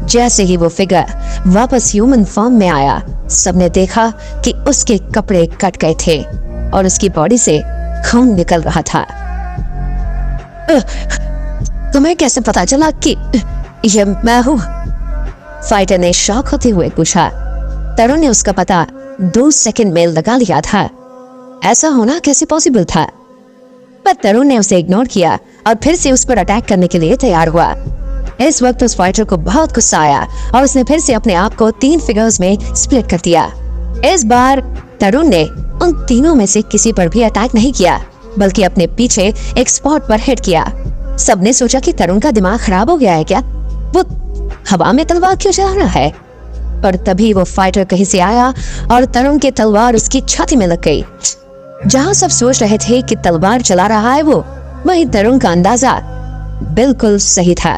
जैसे ही वो फिगर वापस ह्यूमन फॉर्म में आया, सबने देखा कि उसके कपड़े कट गए थे और उसकी बॉडी से खून निकल रहा था। तुम्हें कैसे पता चला कि ये मैं हूँ? फाइटर ने शॉक होते हुए पूछा। तरुण ने उसका पता 2 सेकंड में लगा लिया था। ऐसा होना कैसे पॉसिबल था? पर तरुण ने उसे इग्नोर किया और फिर से उस पर अटैक करने के लिए तैयार हुआ। इस वक्त उस फाइटर को बहुत गुस्सा आया और उसने फिर से अपने आप को 3 फिगर्स में स्प्लिट कर दिया। इस बार तरुण ने उन तीनों में से किसी पर भी अटैक नहीं किया, बल्कि अपने पीछे एक स्पॉट पर हिट किया। सबने सोचा कि तरुण का दिमाग खराब हो गया है क्या? वो हवा में तलवार क्यों चला रहा है? पर तभी वो फाइटर कहीं से आया और तरुण की तलवार उसकी छाती में लग गई। जहां सब सोच रहे थे कि तलवार चला रहा है वो, वहीं तरुण का अंदाजा बिल्कुल सही था।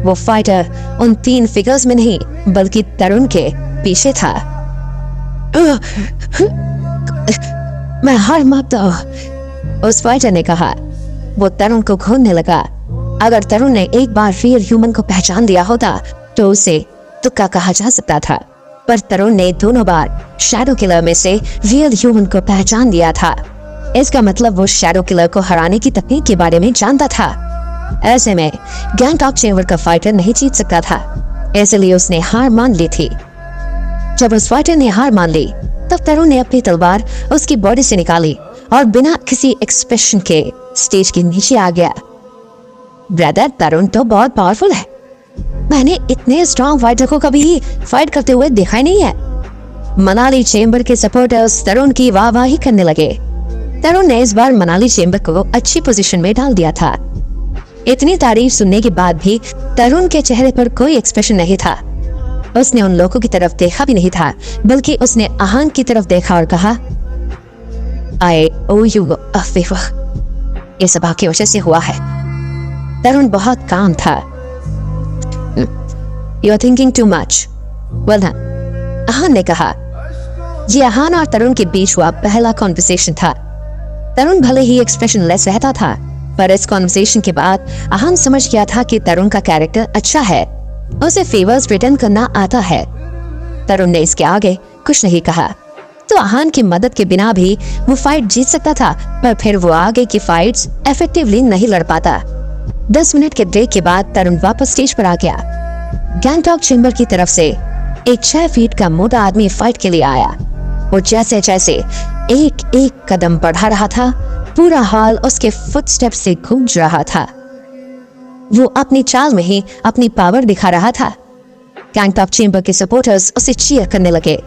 वो फाइटर उन 3 फिगर्स में नहीं, बल्कि तरुण के पीछे था। मैं हार मानता हूं, उस फाइटर ने कहा। वो तरुण को घूरने लगा। अगर तरुण ने एक बार रियल ह्यूमन को पहचान दिया होता तो उसे तुक्का कहा जा सकता था, पर तरुण ने दोनों बार शैडो किलर में से रियल ह्यूमन को पहचान दिया था। इसका मतलब वो शैडो किलर को हराने की तकनीक के बारे में जानता था। ऐसे में गैंगटॉक चेंबर का फाइटर नहीं जीत सकता था, इसलिए उसने हार मान ली थी। जब उस फाइटर ने हार मान ली, तब तरुण ने अपनी तलवार उसकी बॉडी से निकाली और बिना किसी एक्सप्रेशन के स्टेज के नीचे आ गया। ब्रदर, तरुण तो बहुत पावरफुल है। मैंने इतने स्ट्रॉन्ग फाइटर को कभी फाइट करते हुए देखा ही नहीं है। मनाली चेंबर के सपोर्टर्स तरुण की वाहवाही करने लगे। तरुण ने इस बार मनाली चेंबर को अच्छी पोजीशन में डाल दिया था। इतनी तारीफ सुनने के बाद भी तरुण के चेहरे पर कोई एक्सप्रेशन नहीं था। उसने उन लोगों की तरफ देखा भी नहीं था, बल्कि उसने आहान की तरफ देखा और कहा, आई ओ यू अ फेवर। ये सब आपकी वजह से हुआ है। तरुण बहुत काम था। You are thinking too much. Well done. आहान ने कहा। ये आहान और तरुण के बीच हुआ पहला कॉन्वर्सेशन था। तरुण भले ही एक्सप्रेशन लेस रहता था, पर इस कॉन्वर्सेशन के बाद आहान समझ गया था कि तरुण का कैरेक्टर अच्छा है। उसे फेवर्स रिटर्न करना आता है। तरुण ने इसके आगे कुछ नहीं कहा, तो आहान की मदद के बिना भी वो फाइट जीत सकता था, पर फिर वो आगे की फाइट्स इफेक्टिवली नहीं लड़ पाता। 10 मिनट के ब्रेक के बाद तरुण वापस स्टेज पर आ गया। गैंगटॉक चेंबर की तरफ से एक 6 फीट का मोटा आदमी फाइट के लिए आया। वो जैसे जैसे एक एक कदम बढ़ा रहा था, पूरा हॉल उसके फुटस्टेप से गूंज रहा था। वो अपनी चाल में ही अपनी पावर दिखा रहा था। गैंगटॉक चेंबर के सपोर्टर्स उसे चीयर करने लगे।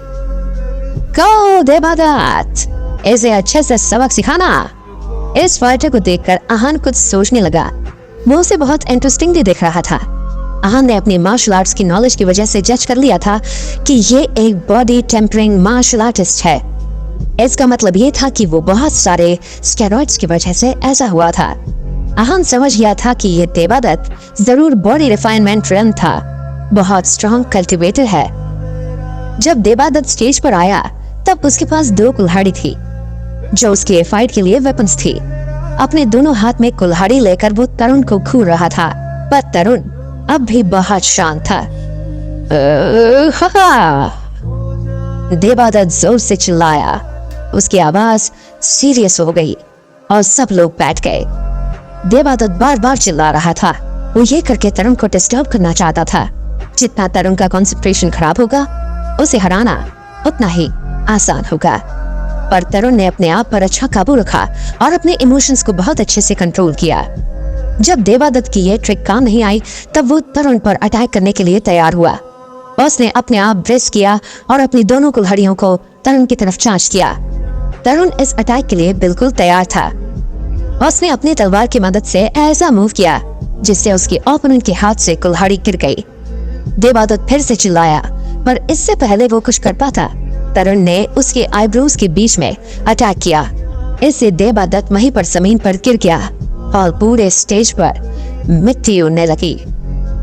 गो देवदत्त, इसे अच्छे से सबक सिखाना। इस फाइटर को देखकर आहान कुछ सोचने लगा। वो उसे बहुत इंटरेस्टिंगली देख रहा था। आहान ने अपनी मार्शल आर्ट्स की नॉलेज की वजह से जज कर लिया था कि ये एक बॉडी टेम्परिंग मार्शल आर्टिस्ट है। इसका मतलब ये था कि वो बहुत सारे स्टेरॉइड्स की वजह से ऐसा हुआ था। आहान समझ गया था कि ये देवादत्त जरूर बॉडी रिफाइनमेंट रन था, बहुत स्ट्रॉन्ग कल्टिवेटर है। जब देवादत्त स्टेज पर आया तब उसके पास 2 कुल्हाड़ी थी जो उसके फाइट के लिए वेपन्स थी। अपने दोनों हाथ में कुल्हाड़ी लेकर वो तरुण को घूर रहा था, पर तरुण अब भी बहुत शांत था। देवादत्त जोर से चिल्लाया, उसकी आवाज सीरियस हो गई और सब लोग बैठ गए। देवादत्त बार बार चिल्ला रहा था। वो ये करके तरुण को डिस्टर्ब करना चाहता था। जितना तरुण का कंसंट्रेशन खराब होगा, उसे हराना उतना ही आसान होगा। पर तरुण ने अपने आप पर अच्छा काबू रखा और अपने इमोशंस को बहुत अच्छे से कंट्रोल किया। जब देवादत्त की ये ट्रिक काम नहीं आई तब वो तरुण पर अटैक करने के लिए तैयार हुआ। उसने अपने आप ब्रेस किया और अपनी दोनों कुल्हाड़ियों को तरुण की तरफ चार्ज किया। तरुण इस अटैक के लिए बिल्कुल तैयार था। उसने अपनी तलवार की मदद से ऐसा मूव किया जिससे उसके ओपोनेंट के हाथ से कुल्हाड़ी गिर गई। देवादत्त फिर से चिल्लाया, पर इससे पहले वो कुछ कर पाता, तरुण ने उसके आईब्रोज के बीच में अटैक किया। इससे देवादत्त वहीं पर जमीन पर गिर गया और पूरे स्टेज पर मिट्टी उड़ने लगी।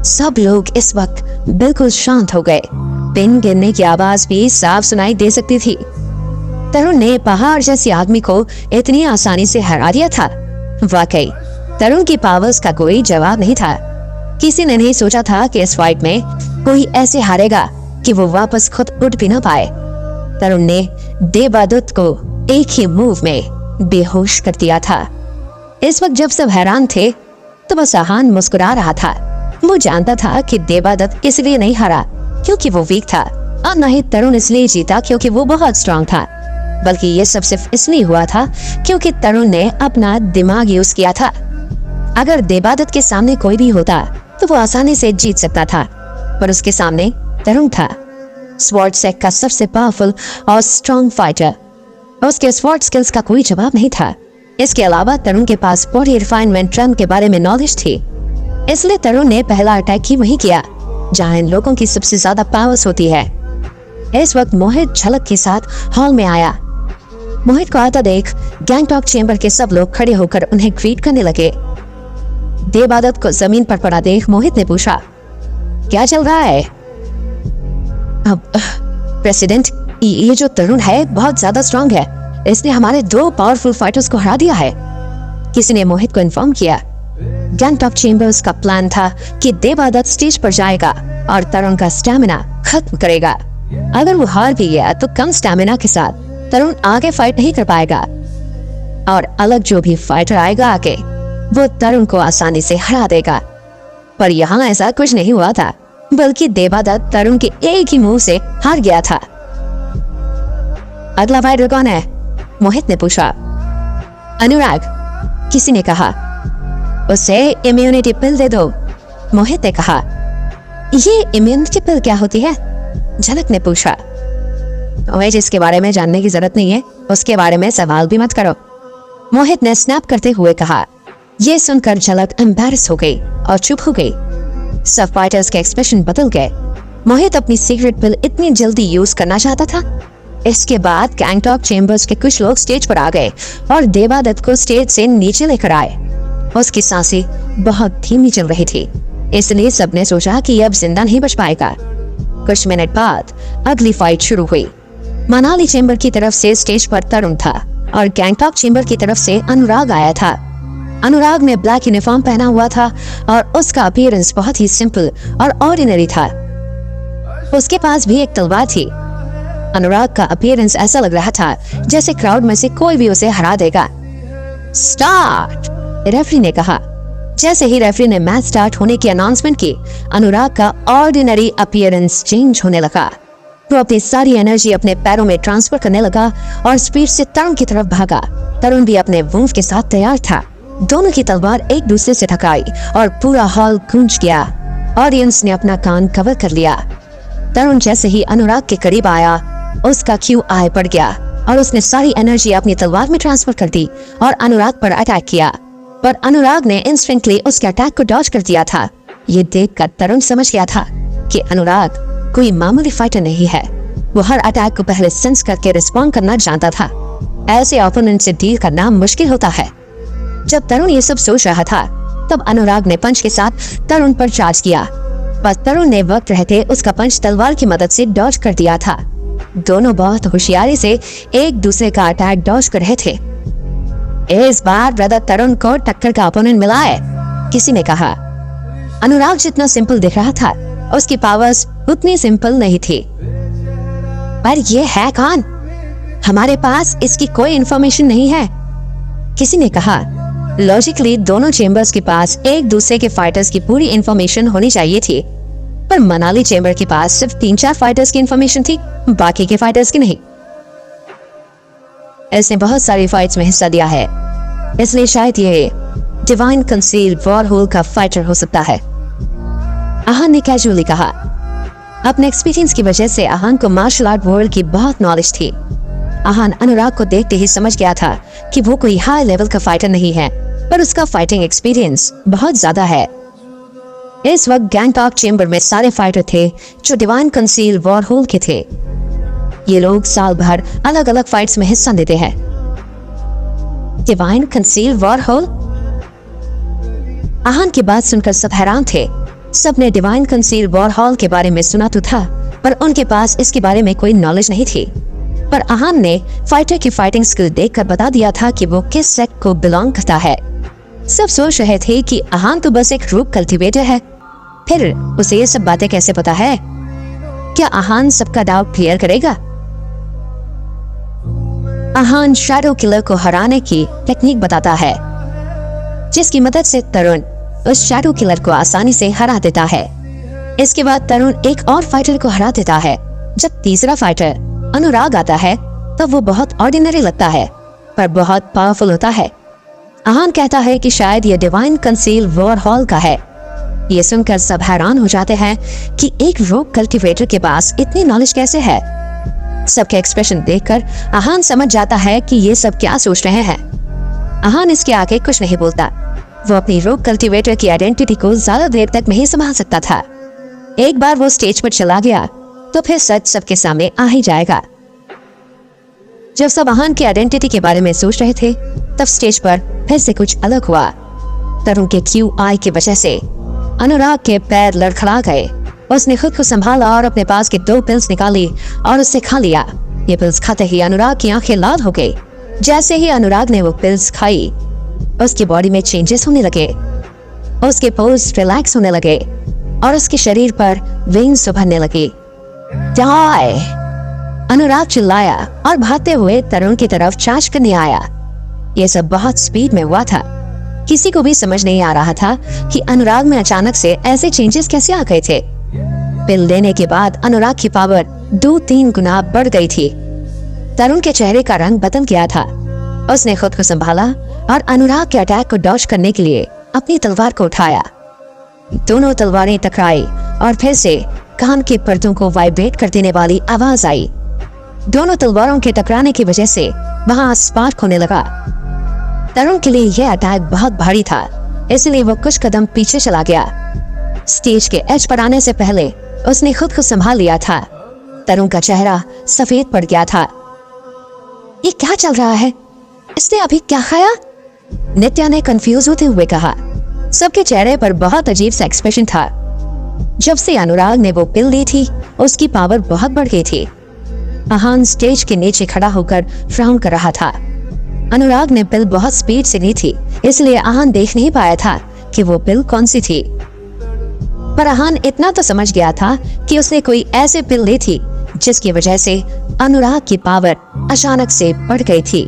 सब लोग इस वक्त बिल्कुल शांत हो गए। पिन गिरने की आवाज भी साफ सुनाई दे सकती थी। तरुण ने पहाड़ जैसे आदमी को इतनी आसानी से हरा दिया था। वाकई तरुण की पावर्स का कोई जवाब नहीं था। किसी ने नहीं सोचा था कि इस फाइट में कोई ऐसे हारेगा कि वो वापस खुद उठ भी ना पाए। तरुण ने देवादत्त को एक ही मूव में बेहोश कर दिया था। इस वक्त जब सब हैरान थे तो बस आहान मुस्कुरा रहा था। वो जानता था कि देवादत्त इसलिए नहीं हारा क्योंकि वो वीक था, और न ही तरुण इसलिए जीता क्योंकि वो बहुत स्ट्रांग था, बल्कि ये सब सिर्फ इसलिए हुआ था क्योंकि तरुण ने अपना दिमाग यूज किया था। अगर देवादत्त के सामने कोई भी होता तो वो आसानी से जीत सकता था, पर उसके सामने तरुण था, स्वॉर्ड सेट का सबसे पावरफुल और स्ट्रॉन्ग फाइटर। उसके स्वॉर्ड स्किल्स का कोई जवाब नहीं था। इसके अलावा तरुण के पास बॉडी रिफाइनमेंट रन के बारे में नॉलेज थी, इसलिए तरुण ने पहला अटैक ही वही किया जहां इन लोगों की सबसे ज्यादा पावर्स होती है। इस वक्त मोहित झलक के साथ हॉल में आया। मोहित को आता देख गैंगटॉक चेंबर के सब लोग खड़े होकर उन्हें ग्रीट करने लगे। देवादत्त को जमीन पर पड़ा देख मोहित ने पूछा, क्या चल रहा है? अब प्रेसिडेंट, ये जो तरुण है बहुत ज्यादा स्ट्रांग है, इसने हमारे 2 पावरफुल फाइटर्स को हरा दिया है, किसी ने मोहित को इन्फॉर्म किया। गैंगटॉक चेंबर्स का प्लान था कि देवादत्त स्टेज पर जाएगा और तरुण का स्टैमिना खत्म करेगा। अगर वो हार भी गया तो कम स्टैमिना के साथ तरुण आगे फाइट नहीं कर पाएगा, और अलग जो भी फाइटर आएगा आगे वो तरुण को आसानी से हरा देगा। पर यहाँ ऐसा कुछ नहीं हुआ था, बल्कि देवादत्त तरुण के एक ही मूव से हार गया था। अगला फाइटर कौन है? मोहित ने पूछा। अनुराग, किसी ने कहा। उसे इम्यूनिटी पिल दे दो, मोहित ने कहा। ये इम्यूनिटी पिल क्या होती है? झलक ने पूछा। ओए, जिसके बारे में जानने की जरूरत नहीं है उसके बारे में सवाल भी मत करो, मोहित ने स्नैप करते हुए कहा। ये सुनकर झलक एम्बैरेस हो गई और चुप हो गई। सब फाइटर्स के एक्सप्रेशन बदल गए। मोहित अपनी सीक्रेट पिल इतनी जल्दी यूज करना चाहता था। इसके बाद गैंगटॉक चेंबर्स के कुछ लोग स्टेज पर आ गए और देवादत्त को स्टेज से नीचे लेकर आए। उसकी सांसें बहुत धीमी चल रही थी, इसलिए सबने सोचा कि अब जिंदा नहीं बच पाएगा। कुछ मिनट बाद अगली फाइट शुरू हुई। मनाली चेंबर की तरफ से स्टेज पर तरुण था और गैंगटॉक चेंबर की तरफ से अनुराग आया था। अनुराग ने ब्लैक यूनिफॉर्म पहना हुआ था और उसका अपीयरेंस बहुत ही सिंपल और ऑर्डिनरी था। उसके पास भी एक तलवार थी। अनुराग का अपीयरेंस ऐसा लग रहा था जैसे क्राउड में से कोई भी उसे हरा देगा। स्टार्ट, रेफरी ने कहा। जैसे ही रेफरी ने मैच स्टार्ट होने की अनाउंसमेंट की, अनुराग का ऑर्डिनरी अपीयरेंस चेंज होने लगा। वो अपनी सारी एनर्जी अपने पैरों में ट्रांसफर करने लगा और स्पीड से तरुण की तरफ भागा। तरुण भी अपने मूव के साथ तैयार था। दोनों की तलवार एक दूसरे से टकराई और पूरा हॉल गूंज गया। ऑडियंस ने अपना कान कवर कर लिया। तरुण जैसे ही अनुराग के करीब आया, उसका QI बढ़ गया और उसने सारी एनर्जी अपनी तलवार में ट्रांसफर कर दी और अनुराग पर अटैक किया। पर अनुराग ने इंस्टेंटली उसके अटैक को डॉज कर दिया था ये देखकर तरुण समझ गया था कि अनुराग कोई मामूली फाइटर नहीं है। वो हर अटैक को पहले सेंस करके रिस्पॉन्ड करना जानता था। ऐसे ओपोनेंट से डील करना मुश्किल होता है। जब तरुण ये सब सोच रहा था तब अनुराग ने पंच के साथ तरुण पर चार्ज किया, पर तरुण ने वक्त रहते उसका पंच तलवार की मदद से डॉज कर दिया था। दोनों बहुत होशियारी से एक दूसरे का अटैक डॉज कर रहे थे। इस बार ब्रदर तरुण को टक्कर का ओपोनेंट मिला है, किसी ने कहा। अनुराग जितना सिंपल दिख रहा था उसकी पावर्स उतनी सिंपल नहीं थी। पर ये है कौन? हमारे पास इसकी कोई इंफॉर्मेशन नहीं है, किसी ने कहा। लॉजिकली दोनों चेंबर्स के पास एक दूसरे के फाइटर्स की पूरी इंफॉर्मेशन होनी चाहिए थी, पर मनाली चेंबर के पास सिर्फ 3-4 फाइटर्स की इंफॉर्मेशन थी, बाकी के फाइटर्स की नहीं। इसने बहुत सारी फाइट्स में हिस्सा लिया है, इसलिए शायद ये डिवाइन कंसील वॉरहोल का फाइटर हो सकता है, आहान ने कैजुअली कहा। अपने एक्सपीरियंस की वजह से आहान को मार्शल आर्ट वर्ल्ड की बहुत नॉलेज थी। आहान अनुराग को देखते ही समझ गया था कि वो कोई हाई लेवल का फाइटर नहीं है, पर उसका फाइटिंग एक्सपीरियंस बहुत ज्यादा है। इस वक्त गैंगटॉक चेंबर में सारे फाइटर थे जो डिवाइन कंसील वॉरहोल के थे। ये लोग साल भर अलग अलग फाइट्स में हिस्सा लेते हैं। Divine conceal Warhol? आहान की बात सुनकर सब हैरान थे। सबने डिवाइन कंसील वॉरहोल के बारे में सुना तो था, पर उनके पास इसके बारे में कोई नॉलेज नहीं थी। पर आहान ने फाइटर की फाइटिंग स्किल देखकर बता दिया था कि वो किस सेक्ट को बिलोंग करता है। सब सोच रहे थे कि आहान तो बस एक रूप कल्टीवेटर है, फिर उसे ये सब बातें कैसे पता है? क्या आहान सबका डाउट क्लियर करेगा? आहान शैडो किलर को हराने की टेक्निक बताता है, जिसकी मदद से तरुण उस शैडो किलर को आसानी से हरा देता है। इसके बाद तरुण एक और फाइटर को हरा देता है। जब तीसरा फाइटर अनुराग आता है तब वो बहुत ऑर्डिनरी लगता है, पर बहुत पावरफुल होता है। आहान कहता है कि शायद ये डिवाइन कंसील वॉरहोल का है। ये सुनकर सब हैरान हो जाते हैं कि एक रोग कल्टीवेटर के पास इतनी नॉलेज कैसे है। सबके एक्सप्रेशन देखकर आहान समझ जाता है कि ये सब क्या सोच रहे हैं। आहान इसके आगे कुछ नहीं बोलता। वो अपनी रोग कल्टीवेटर की आइडेंटिटी को ज्यादा देर तक नहीं संभाल सकता था। एक बार वो स्टेज पर चला गया तो फिर सच सबके सामने आ ही जाएगा। जब सब आहान की आइडेंटिटी के बारे में सोच रहे थे तब स्टेज पर फिर से कुछ अलग हुआ। तरुण के QI की वजह से अनुराग के पैर लड़खड़ा गए। उसने खुद को संभाला और अपने पास के 2 पिल्स निकाली और उससे खा लिया। ये पिल्स खाते ही अनुराग की आंखें लाल हो गई। जैसे ही अनुराग ने वो पिल्स खाई उसकी बॉडी में चेंजेस होने लगे। उसके पोल्स रिलैक्स होने लगे और उसके शरीर पर वेन्स उभरने लगी। डाई! अनुराग चिल्लाया और भागते हुए तरुण की तरफ चार्ज करने आया। ये सब बहुत स्पीड में हुआ था। किसी को भी समझ नहीं आ रहा था कि अनुराग में अचानक से ऐसे चेंजेस कैसे आ गए थे। पिल लेने के बाद अनुराग की पावर 2-3 गुना बढ़ गई थी। तरुण के चेहरे का रंग बदल गया था। उसने खुद को संभाला और अनुराग के अटैक को डॉज करने के लिए अपनी तलवार को उठाया। दोनों तलवारें टकराई और फिर से कान के पर्दों को वाइब्रेट कर देने वाली आवाज आई। दोनों तलवारों के टकराने की वजह से वहां स्पार्क होने लगा। तरुण के लिए यह अटैक बहुत भारी था, इसलिए वो कुछ कदम पीछे चला गया। स्टेज के एज पर आने से पहले उसने खुद को संभाल लिया था। तरुण का चेहरा सफेद पड़ गया था। ये क्या चल रहा है? इसने अभी क्या खाया? नित्या ने कंफ्यूज होते हुए कहा। सबके चेहरे पर बहुत अजीब सा एक्सप्रेशन था। जब से अनुराग ने वो पिल ली थी उसकी पावर बहुत बढ़ गई थी। आहान स्टेज के नीचे खड़ा होकर फ्राउन कर रहा था। अनुराग ने पिल बहुत स्पीड से ली थी, इसलिए आहान देख नहीं पाया था कि वो पिल कौन सी थी। पर आहान इतना तो समझ गया था कि उसने कोई ऐसे पिल ली थी जिसकी वजह से अनुराग की पावर अचानक से बढ़ गई थी।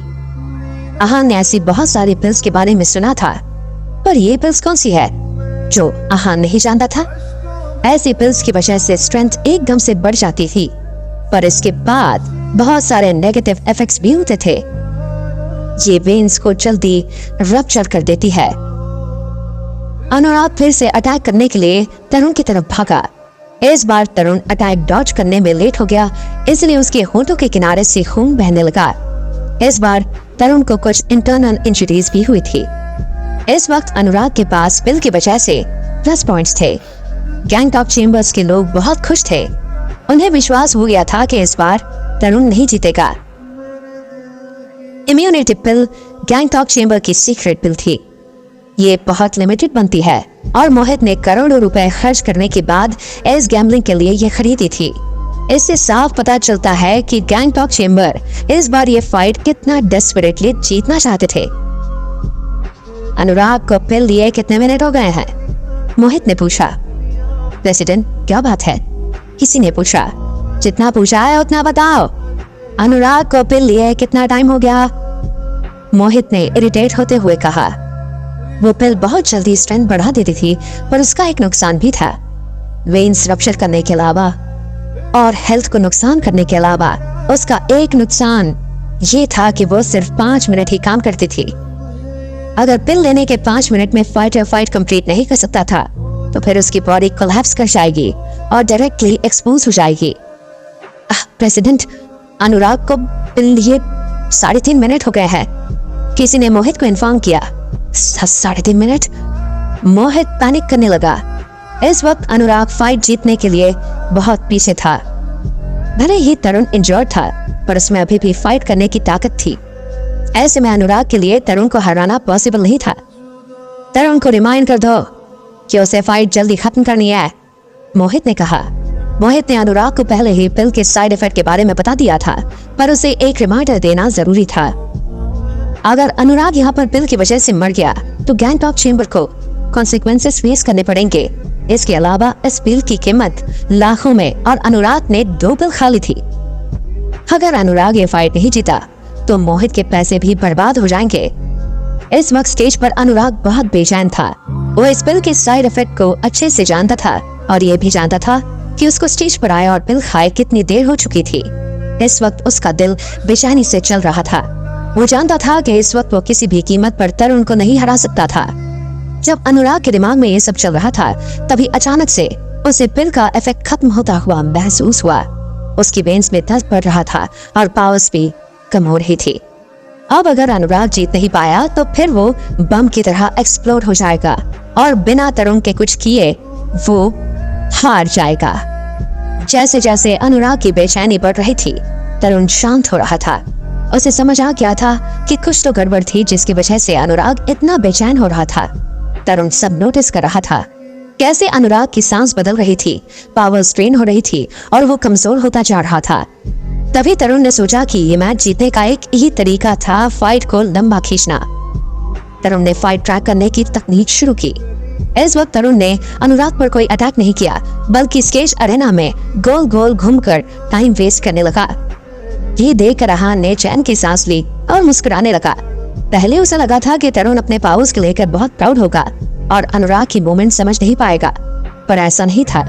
आहान ने ऐसी बहुत सारी पिल्स के बारे में सुना था, पर ये पिल्स कौन सी है जो आहान नहीं जानता था। ऐसी पिल्स की वजह से स्ट्रेंथ एकदम से बढ़ जाती थी, पर इसके बाद बहुत सारे नेगेटिव इफेक्ट्स भी होते थे। ये वेन्स को जल्दी रप्चर कर देती है। अनुराग फिर से अटैक करने के लिए तरुण की तरफ भागा। इस बार तरुण अटैक डॉज करने में लेट हो गया, इसलिए उसके होंठों के किनारे से खून बहने लगा। इस बार तरुण को कुछ इंटरनल इंजरीज भी हुई थी। इस वक्त अनुराग के पास पिल की वजह से प्लस पॉइंट्स थे। गैंगटॉक चेंबर्स के लोग बहुत खुश थे। उन्हें विश्वास हो गया था कि इस बार तरुण नहीं जीतेगा। इम्यूनिटी पिल गैंगटॉक चेंबर की सीक्रेट पिल थी। ये बहुत लिमिटेड बनती है और मोहित ने करोड़ों रुपए खर्च करने के बाद इस गैम्बलिंग के लिए ये खरीदी थी। इससे साफ पता चलता है कि गैंगटॉक चेंबर इस बार ये फाइट कितना डेस्परेटली जीतना चाहते थे। अनुराग को पिल लिए कितने मिनट हो गए हैं? मोहित ने पूछा। प्रेसिडेंट क्या बात है? किसी ने पूछा। जितना पूछा है उतना बताओ। अनुराग को पिल लिए कितना टाइम हो गया? मोहित ने इरिटेट होते हुए कहा। वो पिल बहुत जल्दी स्ट्रेंथ बढ़ा देती थी, पर उसका एक नुकसान भी था। वेन्स रप्चर करने के अलावा और हेल्थ को नुकसान करने के अलावा उसका एक नुकसान ये था कि वो सिर्फ 5 मिनट ही काम करती थी। अगर पिल लेने के 5 मिनट में फाइट कंप्लीट नहीं कर सकता था तो फिर उसकी बॉडी कोलैप्स कर जाएगी और डायरेक्टली एक्सपोज हो जाएगी। प्रेसिडेंट, अनुराग को पिल लिए 3.5 मिनट हो गए हैं। किसी ने मोहित को इन्फॉर्म किया। 3.5 मिनट? मोहित पैनिक करने लगा। इस वक्त अनुराग फाइट जीतने के लिए बहुत पीछे था। भले ही तरुण इंजर्ड था, पर उसमें अभी भी फाइट करने की ताकत थी। ऐसे में अनुराग के लिए तरुण को हराना पॉसिबल नहीं था। तरुण को रिमाइंड कर दो कि उसे फाइट जल्दी खत्म करनी है, मोहित ने कहा। मोहित ने अनुराग को पहले ही पिल के साइड इफेक्ट के बारे में बता दिया था, पर उसे एक रिमाइंडर देना जरूरी था। अगर अनुराग यहाँ पर पिल की वजह से मर गया तो गैंगटॉक चेंबर को कॉन्सिक्वेंसेस फेस करने पड़ेंगे। इसके अलावा इस पिल की कीमत लाखों में और अनुराग ने 2 पिल खा ली थी। अगर अनुराग ये फाइट नहीं जीता तो मोहित के पैसे भी बर्बाद हो जाएंगे। इस वक्त स्टेज पर अनुराग बहुत बेचैन था। वो इस पिल के साइड इफेक्ट को अच्छे से जानता था और ये भी जानता था कि उसको स्टेज पर आए और पिल खाए कितनी देर हो चुकी थी। इस वक्त उसका दिल बेचैनी से चल रहा था। वो जानता था कि इस वक्त वो किसी भी कीमत पर तरुण को नहीं हरा सकता था। जब अनुराग के दिमाग में ये सब चल रहा था, तभी अचानक से उसे पिल का इफेक्ट खत्म होता हुआ महसूस हुआ। उसकी वेन्स में दर्द बढ़ रहा था और पावर्स भी कम हो रही थी। अब अगर अनुराग जीत नहीं पाया तो फिर वो बम की तरह एक्सप्लोड हो जाएगा और बिना तरुण के कुछ किए वो हार जाएगा। जैसे जैसे अनुराग की बेचैनी बढ़ रही थी, तरुण शांत हो रहा था। उसे समझ आ गया था कि कुछ तो गड़बड़ थी जिसकी वजह से अनुराग इतना बेचैन हो रहा था। तरुण सब नोटिस कर रहा था। कैसे अनुराग की सांस बदल रही थी, पावर स्ट्रेन हो रही थी और वो कमजोर होता जा रहा था। तभी तरुण ने सोचा कि ये मैच जीतने का एक ही तरीका था, फाइट को लंबा खींचना। तरुण ने फाइट ट्रैक करने की तकनीक शुरू की। इस वक्त तरुण ने अनुराग पर कोई अटैक नहीं किया, बल्कि स्टेज अरेना में गोल गोल घूमकर टाइम वेस्ट करने लगा। ये देखकर रहान ने चैन की सांस ली और मुस्कुराने लगा। पहले उसे लगा था कि तरुण अपने पावर्स को लेकर बहुत प्राउड होगा और अनुराग की मूवमेंट समझ नहीं पाएगा, पर ऐसा नहीं था।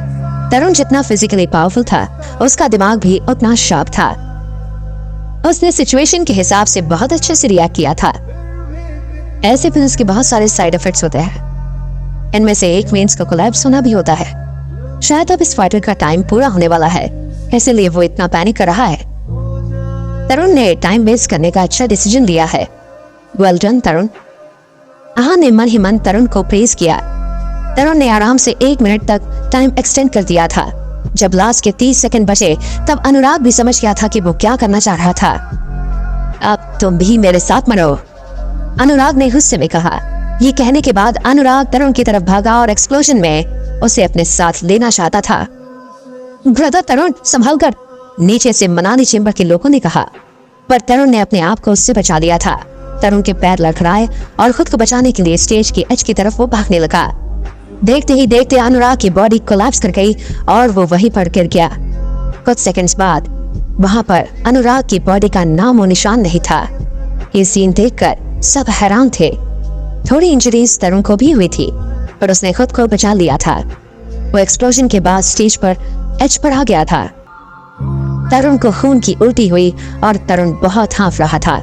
तरुण जितना फिजिकली पावरफुल था, उसका दिमाग भी उतना शार्प था। उसने सिचुएशन के हिसाब से बहुत अच्छे से रिएक्ट किया था। ऐसे पिल्स के बहुत सारे साइड इफेक्ट्स होते हैं। इनमें से एक वेन्स का कोलैप्स होना भी होता है। शायद अब इस फाइटर का टाइम पूरा होने वाला है, इसलिए वो इतना पैनिक कर रहा है। तरुण ने टाइम वेस्ट करने का अच्छा डिसीजन लिया है। वेल डन तरुण। आहान ने मन ही मन तरुण को प्रेज किया। तरुण ने आराम से 1 मिनट तक टाइम एक्सटेंड कर दिया था। जब लास्ट के 30 सेकंड बचे, तब अनुराग भी समझ गया था कि वो क्या करना चाह रहा था। अब तुम भी मेरे साथ मरो, अनुराग ने गुस्से में कहा। ये कहने के बाद अनुराग तरुण की तरफ भागा और एक्सप्लोजन में उसे अपने साथ लेना चाहता था। ब्रदर तरुण, संभल कर, नीचे से मनाली चेंबर के लोगों ने कहा, पर तरुण ने अपने आप को उससे बचा लिया था। तरुण के पैर लड़खड़ाए और खुद को बचाने के लिए स्टेज की एज की तरफ वो भागने लगा। देखते ही देखते अनुराग की बॉडी कोलैप्स कर गई और वो वहीं पर गिर गया। कुछ सेकंड्स बाद वहां पर अनुराग की बॉडी का नामो निशान नहीं था। ये सीन देखकर सब हैरान थे। थोड़ी इंजरीज तरुण को भी हुई थी, पर उसने खुद को बचा लिया था। वो एक्सप्लोजन के बाद स्टेज पर एज पर आ गया था। तरुण को खून की उल्टी हुई और तरुण बहुत हाँफ रहा था।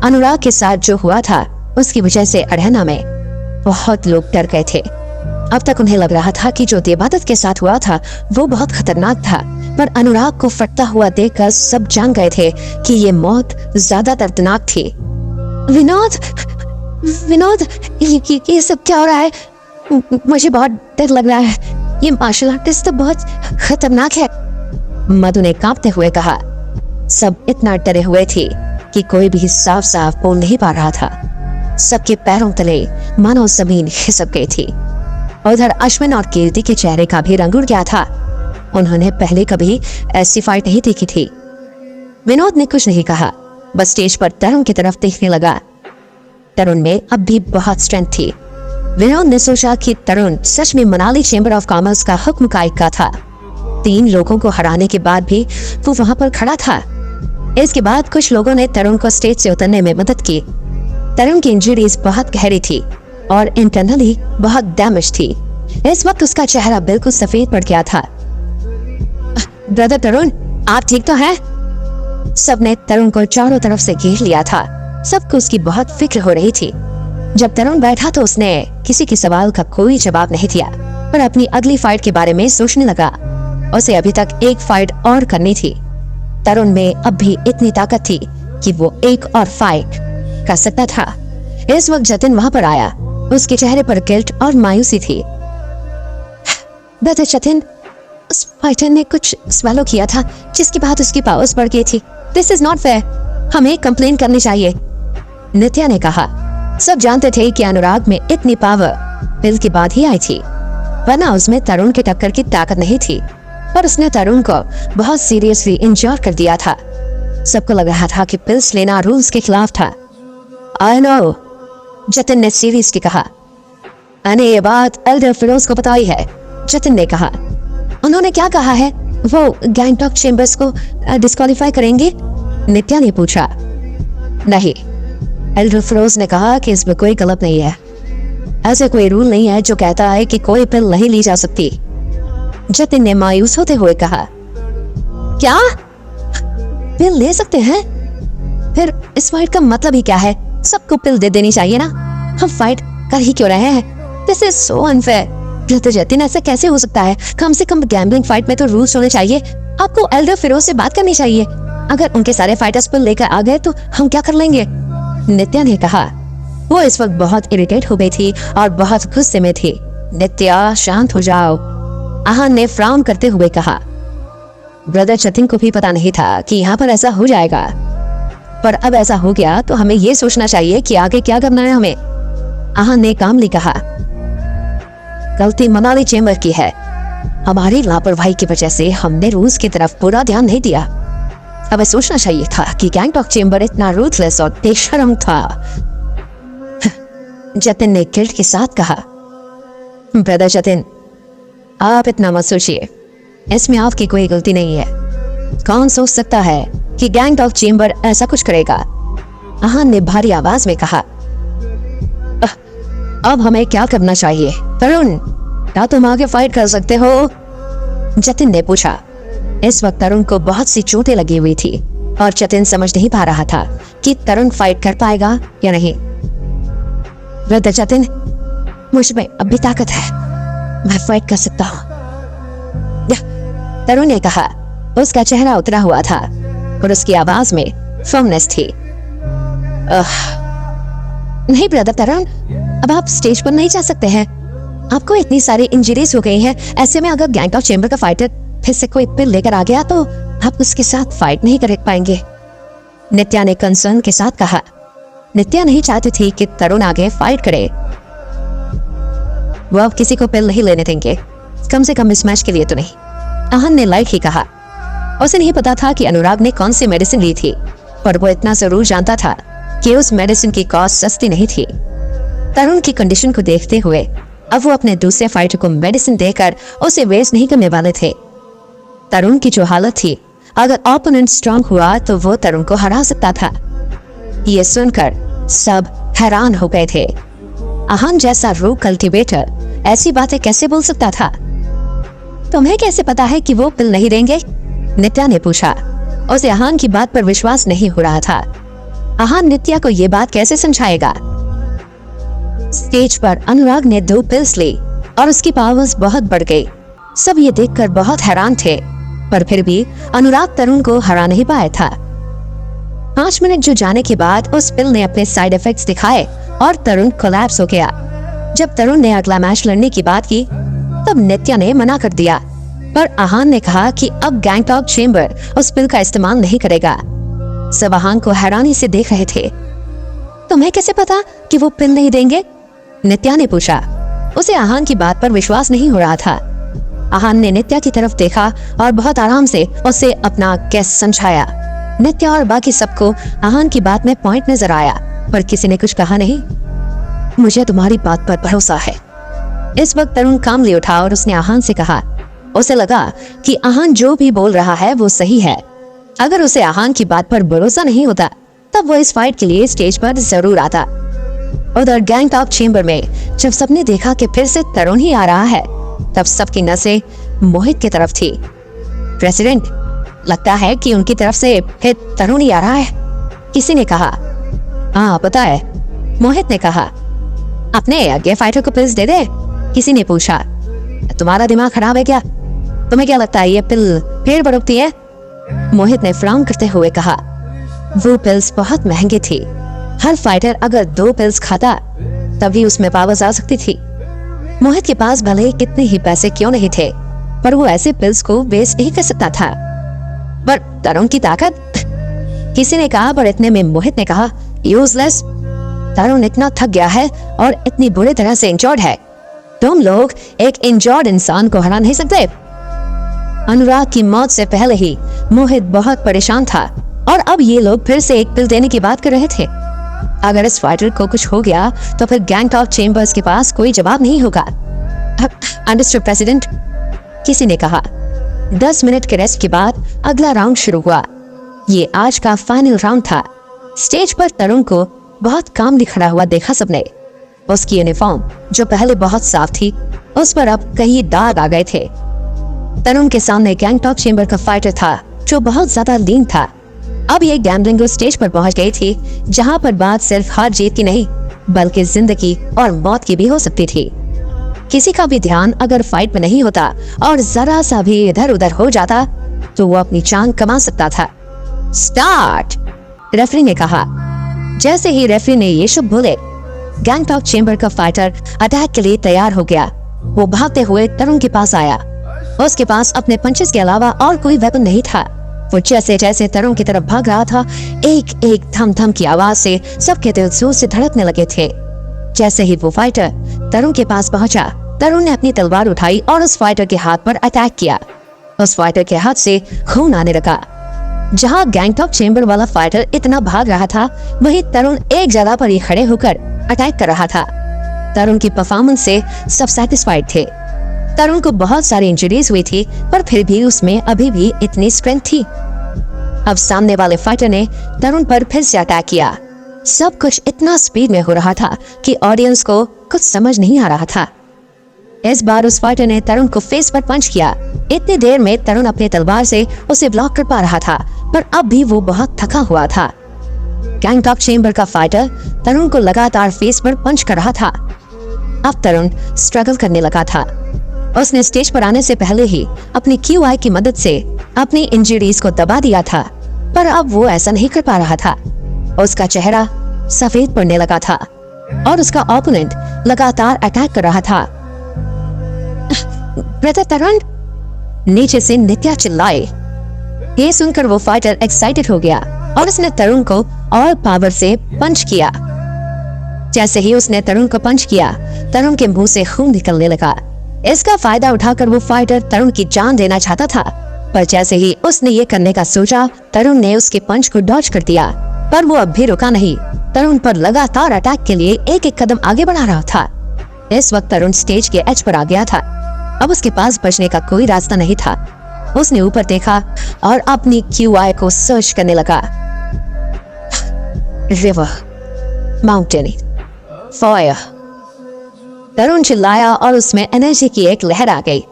अनुराग के साथ जो हुआ था उसकी वजह से अरेना में बहुत लोग डर गए थे। अब तक उन्हें लग रहा था कि जो देवादत्त के साथ हुआ था वो बहुत खतरनाक था, पर अनुराग को फटता हुआ देखकर सब जान गए थे कि ये मौत ज्यादा दर्दनाक थी। विनोद, विनोद, ये सब क्या हो रहा है? मुझे बहुत डर लग रहा है। ये मार्शल आर्टिस्ट तो बहुत खतरनाक है। मधु ने कांपते हुए कहा। सब इतना डरे हुए थे कि कोई भी साफ साफ बोल नहीं पा रहा था। सबके पैरों तले मानो जमीन खिसक गई थी। उधर अश्विन और कीर्ति के चेहरे का भी रंग उड़ गया था। उन्होंने पहले कभी ऐसी फाइट नहीं देखी थी। विनोद ने कुछ नहीं कहा, बस स्टेज पर तरुण की तरफ देखने लगा। तरुण में अब भी बहुत स्ट्रेंथ थी। विनोद ने सोचा कि तरुण सच में मनाली चेंबर ऑफ कॉमर्स का हुक्म का था। 3 लोगों को हराने के बाद भी वो वहां पर खड़ा था। इसके बाद कुछ लोगों ने तरुण को स्टेज से उतरने में मदद की। तरुण की इंजरीज बहुत गहरी थी और इंटरनली बहुत डैमेज थी। इस वक्त उसका चेहरा बिल्कुल सफेद पड़ गया था। ब्रदर तरुण, आप ठीक तो हैं? सबने तरुण को चारों तरफ से घेर लिया था। सबको उसकी बहुत फिक्र हो रही थी। जब तरुण बैठा तो उसने किसी के सवाल का कोई जवाब नहीं दिया, पर अपनी अगली फाइट के बारे में सोचने लगा। उसे अभी तक एक फाइट और करनी थी। तरुण में अब भी इतनी ताकत थी कि वो एक और फाइट कर सकता था। इस वक्त जतिन वहां पर आया। उसके चेहरे पर गिल्ट और मायूसी थी। ब्रदर जतिन, उस फाइटर ने कुछ स्वेलो किया था जिसके बाद उसकी पावर्स बढ़ गई थी। This is not fair. हमें कंप्लेन करनी चाहिए, नित्या ने कहा। सब जानते थे कि अनुराग में इतनी पावर पिल के बाद ही आई थी, वरना उसमें तरुण के टक्कर की ताकत नहीं थी। पर उसने तरुण को बहुत सीरियसली इंजोर कर दिया था। सबको लग रहा था कि पिल्स लेना रूल्स के खिलाफ था। आई नो, जतिन ने सीरियसली कहा। मैंने ये बात एल्डर फिरोज को बताई है, जतिन ने कहा। उन्होंने क्या कहा है? वो गैंगटॉक चेंबर्स को डिस्क्वालीफाई करेंगे? नित्या ने पूछा। नहीं, एल्डर फिरोज ने कहा कि इसमें कोई गलत नहीं है। ऐसे कोई रूल नहीं है जो कहता है कि कोई पिल नहीं ली जा सकती, जतिन ने मायूस होते हुए कहा। क्या पिल ले सकते हैं? फिर इस फाइट का मतलब ही क्या है? सबको पिल दे देनी चाहिए ना। हम फाइट कर ही क्यों रहे हैं? This is so unfair. Brother Jatin, ऐसा कैसे हो सकता है? कम से कम गैम्बलिंग फाइट में तो रूल्स होने चाहिए। आपको एल्डर फिरोज से बात करनी चाहिए। अगर उनके सारे फाइटर्स पिल लेकर आ गए तो हम क्या कर लेंगे? नित्या ने कहा। वो इस वक्त बहुत इरिटेट हो गई थी और बहुत गुस्से में थी। नित्या, शांत हो जाओ, आहान ने फ्राउन करते हुए कहा। ब्रदर जतिन को भी पता नहीं था कि यहाँ पर ऐसा हो जाएगा, पर अब ऐसा हो गया तो हमें ये सोचना चाहिए कि आगे क्या करना है हमें, आहान ने कामली कहा। गलती मनाली चेंबर की है। हमारी लापरवाही की वजह से हमने रूल्स की तरफ पूरा ध्यान नहीं दिया। हमें सोचना चाहिए था कि गैंगटॉक चेंबर इतना रूथलेस और बेशर्म था, जतिन ने गिल्ट के साथ कहा। ब्रदर जतिन, आप इतना मत सोचिए, इसमें आपकी कोई गलती नहीं है। कौन सोच सकता है कि गैंगटॉक चेंबर ऐसा कुछ करेगा? आहान ने भारी आवाज में कहा। अब हमें क्या करना चाहिए? तरुण, क्या तुम आगे फाइट कर सकते हो? जतिन ने पूछा। इस वक्त तरुण को बहुत सी चोटें लगी हुई थी और जतिन समझ नहीं पा रहा था कि तरुण फाइट कर पाएगा या नहीं। ब्रदर जतिन, मुझ में अब भी ताकत है, मैं फाइट कर सकता हूँ, तरुण ने कहा। उसका चेहरा उतरा हुआ था और उसकी आवाज में फर्मनेस थी। नहीं ब्रदर तरुण, अब आप स्टेज पर नहीं जा सकते हैं। आपको इतनी सारी इंजरीज हो गई हैं। ऐसे में अगर गैंगटॉक चेंबर का फाइटर फिर से कोई पिल लेकर आ गया तो आप उसके साथ फाइट नहीं कर पाएंगे, नित्या ने कंसर्न के साथ कहा। नित्या नहीं चाहती थी कि तरुण आगे फाइट करे। वो अब किसी को पिल नहीं लेने देंगे, कम से कम इस मैच के लिए तो नहीं, आहान ने लाइट ही कहा। उसे नहीं पता था कि अनुराग ने कौन सी मेडिसिन ली थी, पर वो इतना जरूर जानता था कि उस मेडिसिन की कॉस्ट सस्ती नहीं थी। तरुण की कंडीशन को देखते हुए अब वो अपने दूसरे फाइटर को मेडिसिन देकर उसे वेस्ट नहीं करने वाले थे। तरुण की जो हालत थी, अगर ओपोनेंट स्ट्रांग हुआ तो वो तरुण को हरा सकता था। ये सुनकर सब हैरान हो गए थे। आहान जैसा रू कल्टीवेटर ऐसी बातें कैसे बोल सकता था? तुम्हें कैसे पता है कि वो पिल नहीं देंगे? नित्या ने पूछा। उसे आहान की बात पर विश्वास नहीं हो रहा था। आहान नित्या को ये बात कैसे समझाएगा? स्टेज पर अनुराग ने 2 पिल्स ली और उसकी पावर्स बहुत बढ़ गई। सब ये देखकर बहुत हैरान थे, पर फिर भी अनुराग तरुण को हरा नहीं पाया था। 5 मिनट जो जाने के बाद उस पिल ने अपने साइड इफेक्ट्स दिखाए और तरुण कोलैप्स हो गया। जब तरुण ने अगला मैच लड़ने की बात की तब नित्या ने मना कर दिया, पर आहान ने कहा कि अब गैंगटॉक चेंबर उस पिल का इस्तेमाल नहीं करेगा। सब आहान को हैरानी से देख रहे थे। तुम्हें कैसे पता कि वो पिल नहीं देंगे? नित्या ने पूछा। उसे आहान की बात पर विश्वास नहीं हो रहा था। आहान ने नित्या की तरफ देखा और बहुत आराम से उसे अपना केस समझाया। नित्या और बाकी सबको आहान की बात में पॉइंट नजर आया, पर किसी ने कुछ कहा नहीं। मुझे तुम्हारी बात पर भरोसा है। इस वक्त तरुण कामली उठा और उसने आहान से कहा। उसे लगा कि आहान जो भी बोल रहा है वो सही है। अगर उसे आहान की बात पर भरोसा नहीं होता तब वो इस फाइट के लिए स्टेज पर जरूर आता। उधर गैंगटॉक चेंबर में जब सबने देखा कि फिर से तरुण ही आ रहा है तब सबकी नजरें मोहित की तरफ थी। प्रेसिडेंट, लगता है कि उनकी तरफ से फिर तरुण ही आ रहा है, किसी ने कहा। हाँ पता है, मोहित ने कहा। अपने आगे फाइटर को पिल्स दे दे, किसी ने पूछा। तुम्हारा दिमाग खराब है क्या? तुम्हें क्या लगता है ये पिल पेड़ पर उगती है? मोहित ने फ्राउन करते हुए कहा। वो पिल्स बहुत महंगी थी। हर फाइटर अगर 2 पिल्स खाता तभी उसमें पावर्स आ सकती थी। मोहित के पास भले ही कितने ही पैसे क्यों नहीं थे, पर वो ऐसे पिल्स को वेस्ट नहीं कर सकता था। पर तरुण की ताकत, किसी ने कहा, पर इतने में मोहित ने कहा, यूजलेस। तरुण इतना थक गया है और इतनी बुरी तरह से इंजर्ड है। तुम लोग एक इंजर्ड इंसान को हरा नहीं सकते। अनुराग की मौत से पहले ही मोहित बहुत परेशान था और अब ये लोग फिर से एक पिल देने की बात कर रहे थे। अगर इस फाइटर को कुछ हो गया तो फिर गैंगटॉक चेंबर्स के पास कोई जवाब नहीं होगा। अंडरस्टूड प्रेसिडेंट, किसी ने कहा। 10 मिनट के रेस्ट के बाद अगला राउंड शुरू हुआ। ये आज का फाइनल राउंड था। स्टेज पर तरुण को बहुत कामली खड़ा हुआ देखा सबने। उसकी यूनिफॉर्म जो पहले बहुत साफ थी उस पर अब कई दाग आ गए थे। तरुण के सामने गैंगटॉक चेंबर का फाइटर था जो बहुत ज्यादा लीन था। अब ये गैम्बलिंग स्टेज पर पहुंच गई थी जहां पर बात सिर्फ हार जीत की नहीं बल्कि जिंदगी और मौत की भी हो सकती थी। किसी का भी ध्यान अगर फाइट में नहीं होता और जरा सा भी इधर उधर हो जाता तो वो अपनी जान कमा सकता था। स्टार्ट, रेफरी ने कहा। जैसे ही रेफरी ने ये शुभ बोले गैंगटॉक चेंबर का फाइटर अटैक के लिए तैयार हो गया। वो भागते हुए तरुण के पास आया। उसके पास अपने पंचेस के अलावा और कोई वेपन नहीं था। वो जैसे जैसे तरुण की तरफ भाग रहा था एक एक धम धम की आवाज से सबके दिल जोर से धड़कने लगे थे। जैसे ही वो फाइटर तरुण के पास पहुंचा, तरुण ने अपनी तलवार उठाई और उस फाइटर के हाथ पर अटैक किया। उस फाइटर के हाथ से खून आने लगा। जहां गैंगटॉक चेंबर वाला फाइटर इतना भाग रहा था वहीं तरुण एक जगह पर ही खड़े होकर अटैक कर रहा था। तरुण की परफॉर्मेंस से सब सैटिस्फाइड थे। तरुण को बहुत सारी इंजरीज हुई थी पर फिर भी उसमें अभी भी इतनी स्ट्रेंथ थी। अब सामने वाले फाइटर ने तरुण पर फिर से अटैक किया। सब कुछ इतना स्पीड में हो रहा था कि ऑडियंस को कुछ समझ नहीं आ रहा था। इस बार उस फाइटर ने तरुण को फेस पर पंच किया। इतनी देर में तरुण अपने तलवार से उसे ब्लॉक कर पा रहा था पर अब भी वो बहुत थका हुआ था। गैंगटॉक चेंबर का फाइटर तरुण को लगातार फेस पर पंच कर रहा था। अब तरुण स्ट्रगल करने लगा था। उसने स्टेज पर आने से पहले ही अपनी QI की मदद से अपनी इंजरीज को दबा दिया था पर अब वो ऐसा नहीं कर पा रहा था। उसका चेहरा सफेद पड़ने लगा था और उसका ओपोनेंट लगातार अटैक कर रहा था। ब्रदर तरुण, नीचे से नित्या चिल्लाए। ये सुनकर वो फाइटर एक्साइटेड हो गया और उसने तरुण को और पावर से पंच किया। जैसे ही उसने तरुण को पंच किया तरुण के मुंह से खून निकलने लगा। इसका फायदा उठाकर वो फाइटर तरुण की जान देना चाहता था पर जैसे ही उसने ये करने का सोचा तरुण ने उसके पंच को डॉज कर दिया पर वो अब भी रुका नहीं। तरुण पर लगातार अटैक के लिए एक एक कदम आगे बढ़ा रहा था। इस वक्त तरुण स्टेज के एज पर आ गया था। अब उसके पास बचने का कोई रास्ता नहीं था। उसने ऊपर देखा और अपनी QI को सर्च करने लगा। River, mountain, fire. तरुण चिल्लाया और उसमें एनर्जी की एक लहर आ गई।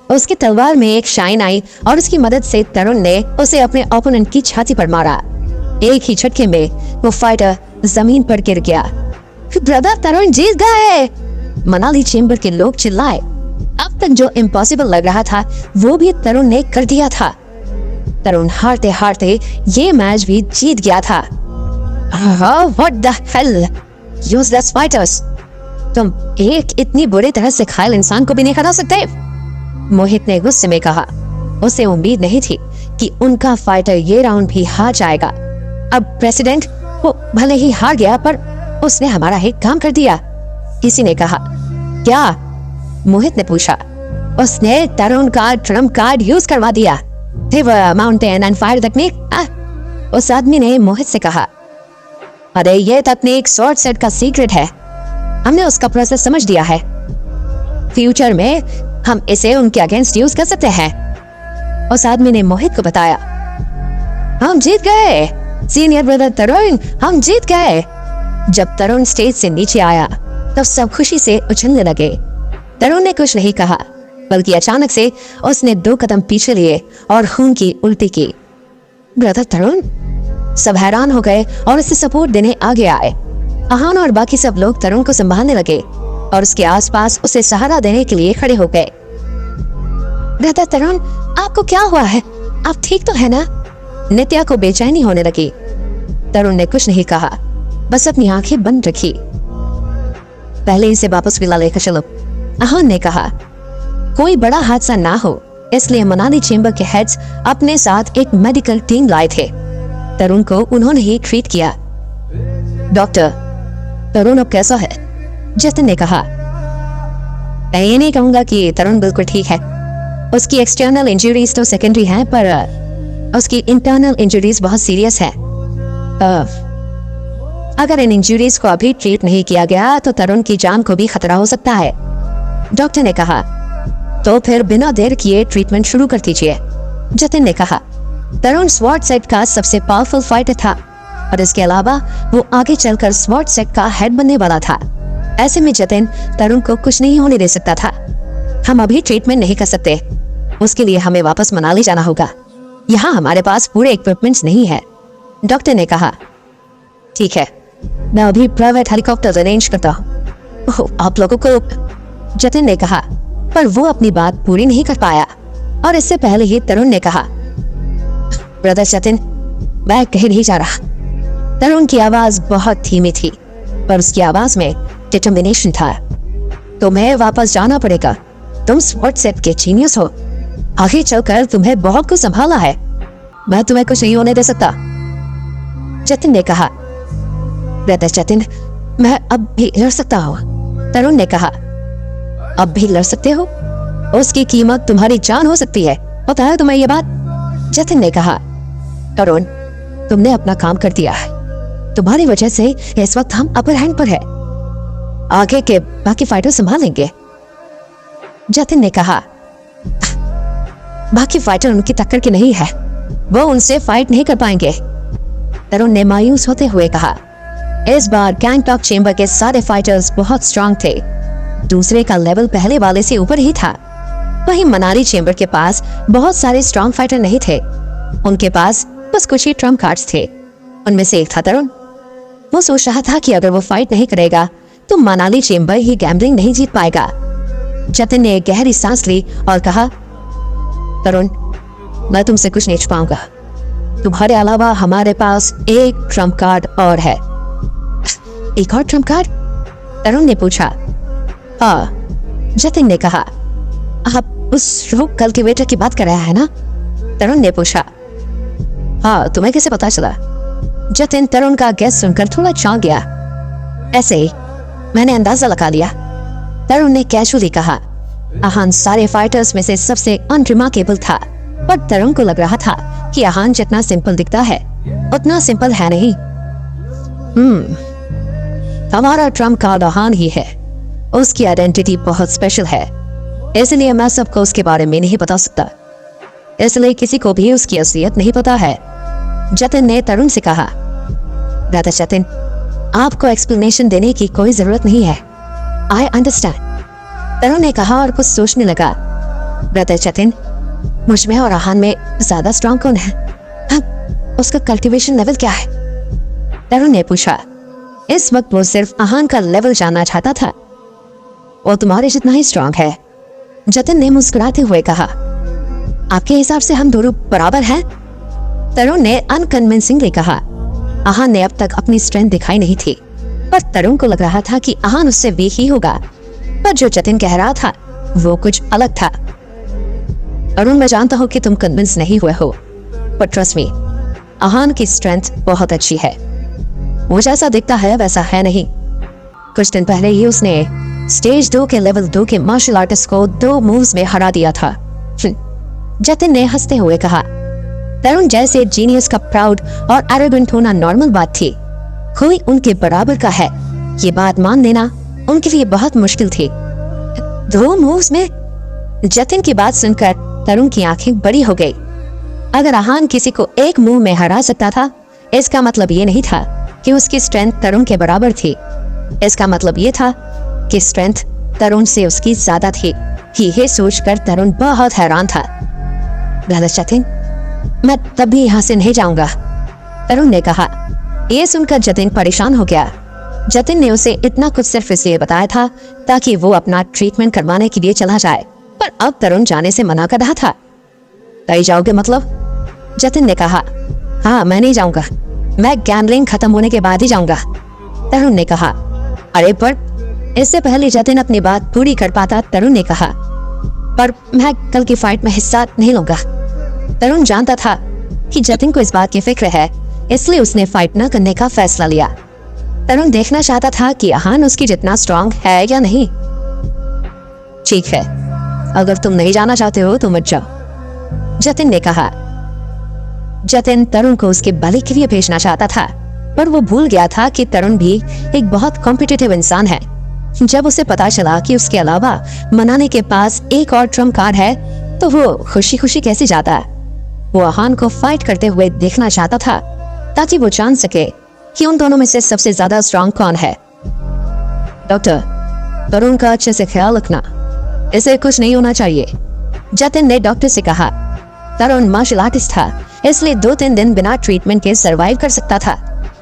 उसकी तलवार में एक शाइन आई और उसकी मदद से तरुण ने उसे अपने ओपोनेंट की छाती पर मारा। एक ही झटके में वो फाइटर जमीन पर गिर गया। ब्रदर तरुण जीत गए, मनाली चेंबर के लोग चिल्लाए। अब तक जो इम्पॉसिबल लग रहा था वो भी तरुण ने कर दिया था। तरुण हारते हारते ये मैच भी जीत गया था। What the hell, useless fighters, तुम एक इतनी बुरी तरह से घायल इंसान को भी नहीं हरा सकते। मोहित ने गुस्से में कहा। उसे उम्मीद नहीं थी कि उनका फाइटर ये राउंड भी हार जाएगा। अब प्रेसिडेंट, वो भले ही हार गया पर उसने हमारा ही काम कर दिया, किसी ने कहा। क्या? मोहित ने पूछा। उसने तरुण का ट्रम्प कार्ड यूज करवा दिया। माउंटेन एंड फायर तकनीक, उस आदमी ने मोहित से कहा। अरे ये तकनीक स्वॉर्ड सेट का सीक्रेट है, हमने उसका प्रोसेस समझ लिया है। फ्यूचर में हम इसे उनके अगेंस्ट यूज कर सकते हैं, उस आदमी ने मोहित को बताया। हम जीत गए सीनियर ब्रदर तरुण, हम जीत गए। जब तरुण स्टेज से नीचे आया तब सब खुशी से उछलने लगे। तरुण ने कुछ नहीं कहा, बल्कि अचानक से उसने 2 कदम पीछे लिए और खून की उल्टी की। ब्रदर तरुण, सब हैरान हो गए और उसे सपोर्ट देने आगे आए। आहान और बाकी सब लोग तरुण को संभालने लगे और उसके आसपास उसे सहारा देने के लिए खड़े हो गए। ब्रदर तरुण, आपको क्या हुआ है? आप ठीक तो है ना? नित्या को बेचैनी होने लगी। तरुण ने कुछ नहीं कहा, बस अपनी आंखें बंद रखी। पहले इसे वापस विला लेकर चलो, आहान ने कहा। कोई बड़ा हादसा ना हो इसलिए मनाली चेंबर के हेड्स अपने साथ एक मेडिकल टीम लाए थे। तरुण को उन्होंने ही ट्रीट किया। डॉक्टर, तरुण अब कैसा है? जतिन ने कहा। मैं ये नहीं कहूंगा कि तरुण बिल्कुल ठीक है। उसकी एक्सटर्नल इंजरीज तो सेकेंडरी हैं, पर उसकी इंटरनल इंजरीज बहुत सीरियस है। अगर इन इंजरीज को अभी ट्रीट नहीं किया गया तो तरुण की जान को भी खतरा हो सकता है, डॉक्टर ने कहा। तो फिर बिना देर किए ट्रीटमेंट शुरू कर दीजिए, जतिन ने कहा। तरुण स्वॉर्ड सेट का सबसे पावरफुल फाइटर था और इसके अलावा वो आगे चलकर स्वॉर्ड सेट का हेड बनने वाला था। ऐसे में जतिन तरुण को कुछ नहीं होने दे सकता था। हम अभी ट्रीटमेंट नहीं कर सकते, उसके लिए हमें वापस मनाली जाना होगा। यहाँ हमारे पास पूरे इक्विपमेंट्स नहीं है, डॉक्टर ने कहा। ठीक है, मैं अभी प्राइवेट हेलीकॉप्टर अरेंज करता हूँ आप लोगों को, जतिन ने कहा। पर वो अपनी बात पूरी नहीं कर पाया और इससे पहले ही तरुण ने कहा। ब्रदर जतिन, मैं कहीं नहीं जा रहा। तरुण की आवाज बहुत धीमी थी पर उसकी आवाज में डिटर्मिनेशन था। तुम्हें वापस जाना पड़ेगा, तुम स्वॉर्ड सेट के जीनियस हो, आगे चलकर तुम्हें बहुत कुछ संभाला है। मैं तुम्हें कुछ नहीं होने दे सकता, जतिन ने कहा। ब्रदर जतिन, मैं अब भी लड़ सकता हूँ, तरुण ने कहा। अब भी लड़ सकते हो? उसकी कीमत तुम्हारी जान हो सकती है, पता है तुम्हें ये बात, जतिन ने कहा। तरुण, तुमने अपना काम कर दिया है, तुम्हारी वजह से इस वक्त हम अपर हैंड पर है, आगे के बाकी फाइटर संभालेंगे, जतिन ने कहा। बाकी फाइटर उनकी टक्कर की नहीं है, वो उनसे फाइट नहीं कर पाएंगे, तरुण ने मायूस होते हुए कहा। इस बार गैंगटॉक चेंबर के सारे फाइटर्स बहुत स्ट्रांग थे, दूसरे का लेवल पहले वाले से ऊपर ही था। वहीं मनाली चेंबर के पास बहुत सारे स्ट्रांग फाइटर नहीं थे, उनके पास बस कुछ ही ट्रम्प कार्ड्स थे। उनमें से एक था तरुण। वो सोच रहा था कि अगर वो फाइट नहीं करेगा तो मनाली चेंबर ही गैम्बलिंग नहीं जीत पाएगा। जतिन ने एक गहरी सांस ली और कहा, तरुण, मैं तुमसे कुछ नहीं छुपाऊंगा, तुम्हारे अलावा हमारे पास एक ट्रम्प कार्ड और है। एक और ट्रम्प कार्ड? तरुण ने पूछा। हाँ, जतिन ने कहा। आप उस रोग कल्टिवेटर की बात कर रहा है ना? तरुण ने पूछा। हाँ, तुम्हें कैसे पता चला? जतिन तरुण का गेस सुनकर थोड़ा चौंक गया। ऐसे ही मैंने अंदाजा लगा लिया, तरुण ने कैजुअली कहा। आहान सारे फाइटर्स में से सबसे अनरिमार्केबल था, पर तरुण को लग रहा था कि आहान जितना सिंपल दिखता है उतना सिंपल है नहीं। हमारा ट्रम्प कार्ड आहान ही है, उसकी आइडेंटिटी बहुत स्पेशल है, इसलिए मैं सबको उसके बारे में नहीं बता सकता, इसलिए किसी को भी उसकी असलियत नहीं पता है, जतिन ने तरुण से कहा। ब्रदर जतिन, आपको एक्सप्लेनेशन देने की कोई जरूरत नहीं है, आई अंडरस्टैंड, तरुण ने कहा और कुछ सोचने लगा। ब्रदर जतिन, मुझ में और आहान में ज्यादा स्ट्रॉन्ग कौन है? उसका कल्टीवेशन लेवल क्या है? तरुण ने पूछा। इस वक्त वो सिर्फ आहान का लेवल जानना चाहता था। वो तुम्हारे जितना ही स्ट्रॉन्ग है, जतिन ने मुस्कुराते हुए कहा। आपके हिसाब से हम दोनों बराबर हैं? तरुण ने अनकन्विंसिंगली कहा। आहान ने अब तक अपनी स्ट्रेंथ दिखाई नहीं थी, पर तरुण को लग रहा था कि आहान उससे वीक ही होगा, पर जो जतिन कह रहा था वो कुछ अलग था। अरुण, मैं जानता हूँ कि तुम कन्विंस नहीं हुए हो, पर ट्रस्ट मी, आहान की स्ट्रेंथ बहुत अच्छी है। वो जैसा दिखता है वैसा है नहीं। कुछ दिन पहले ही उसने स्टेज 2 के लेवल 2 के मार्शल आर्टिस्ट को 2 मूव्स में हरा दिया था। जतिन ने हंसते हुए कहा। तरुण जैसे जीनियस का प्राउड और एरोगेंट होना नॉर्मल बात थी, कोई उनके बराबर का है ये बात मान लेना उनके लिए बहुत मुश्किल थी। 2 मूव्स में? जतिन की बात सुनकर तरुण की आंखें बड़ी हो गई। अगर आहान किसी को एक मूव में हरा सकता था, इसका मतलब ये नहीं था कि उसकी स्ट्रेंथ तरुण के बराबर थी। इसका मतलब ये था कि स्ट्रेंथ तरुण से उसकी ज्यादा थी। ये सोचकर तरुण बहुत हैरान था। ब्रदर जतिन, मैं तब भी यहाँ से नहीं जाऊंगा, तरुण ने कहा। ये सुनकर जतिन परेशान हो गया। जतिन ने उसे इतना कुछ सिर्फ इसलिए बताया था ताकि वो अपना ट्रीटमेंट करवाने के लिए चला जाए, पर अब तरुण जाने से मना कर रहा था। कहीं जाओगे मतलब? जतिन ने कहा। हाँ, मैं नहीं जाऊंगा, मैं गैम्बलिंग खत्म होने के बाद ही जाऊंगा, तरुण ने कहा। अरे पर इससे पहले जतिन अपनी बात पूरी कर पाता, तरुण ने कहा, पर मैं कल की फाइट में हिस्सा नहीं लूंगा। तरुण जानता था कि जतिन को इस बात की फिक्र है, इसलिए उसने फाइट न करने का फैसला लिया। तरुण देखना चाहता था कि आहान उसकी जितना स्ट्रांग है या नहीं। ठीक है, अगर तुम नहीं जाना चाहते हो तो मत जाओ, जतिन ने कहा। जतिन तरुण को उसके भले के लिए भेजना चाहता था, पर वो भूल गया था कि तरुण भी एक बहुत कॉम्पिटिटिव इंसान है। जब उसे पता चला कि उसके अलावा मनाने के पास एक और ट्रम्प कार्ड है, तो वो खुशी खुशी कैसे जाता। वो आहान को फाइट करते हुए देखना चाहता था ताकि वो जान सके कि उन दोनों में से सबसे ज्यादा स्ट्रांग कौन है। डॉक्टर, तरुण का अच्छे से ख्याल रखना, इसे कुछ नहीं होना चाहिए, जतिन ने डॉक्टर से कहा। तरुण मार्शल आर्टिस्ट था, इसलिए 2-3 दिन बिना ट्रीटमेंट के सरवाइव कर सकता था।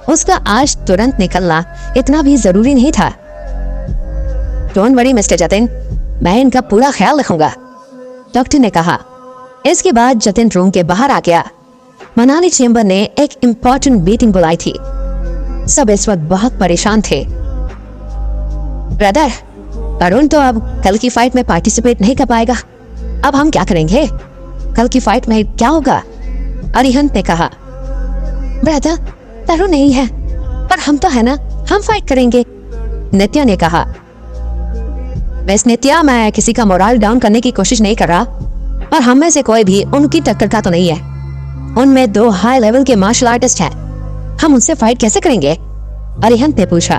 उसका आज तुरंत निकलना इतना भी जरूरी नहीं था। डोंट वरी मिस्टर जतिन, मैं इनका पूरा ख्याल रखूंगा, डॉक्टर ने कहा। इसके बाद जतिन रूम के बाहर आ गया। मनाली चेंबर ने एक इम्पोर्टेंट मीटिंग बुलाई थी। सब इस वक्त बहुत परेशान थे। ब्रदर, तरुण तो अब कल की फाइट में पार्टिसिपेट नहीं कर पाएगा, अब हम क्या करेंगे? कल की फाइट में क्या होगा? अरिहंत ने कहा। ब्रदर, तरुण नहीं है, पर हम तो है ना, हम फाइट करेंगे, नित्या ने कहा। मिस नित्या, मैं किसी का मोरल डाउन करने की कोशिश नहीं कर रहा, और हम में से कोई भी उनकी टक्कर का तो नहीं है। उनमें 2 हाई लेवल के मार्शल आर्टिस्ट हैं, हम उनसे फाइट कैसे करेंगे? अरिहंत ने पूछा।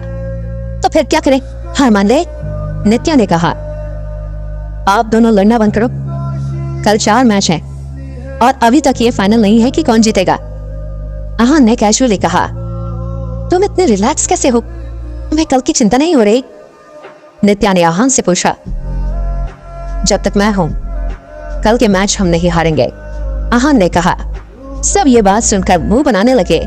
तो फिर क्या करें, हार मान ले, नित्या ने कहा। आप दोनों लड़ना बंद करो, कल 4 मैच हैं और अभी तक ये फाइनल नहीं है कि कौन जीतेगा, आहान ने कैजुअली कहा। तुम इतने रिलैक्स कैसे हो, तुम्हें कल की चिंता नहीं हो रही? नित्या ने आहान से पूछा। जब तक मैं हूं, कल के मैच हम नहीं हारेंगे, आहान ने कहा। सब ये बात सुनकर मुंह बनाने लगे।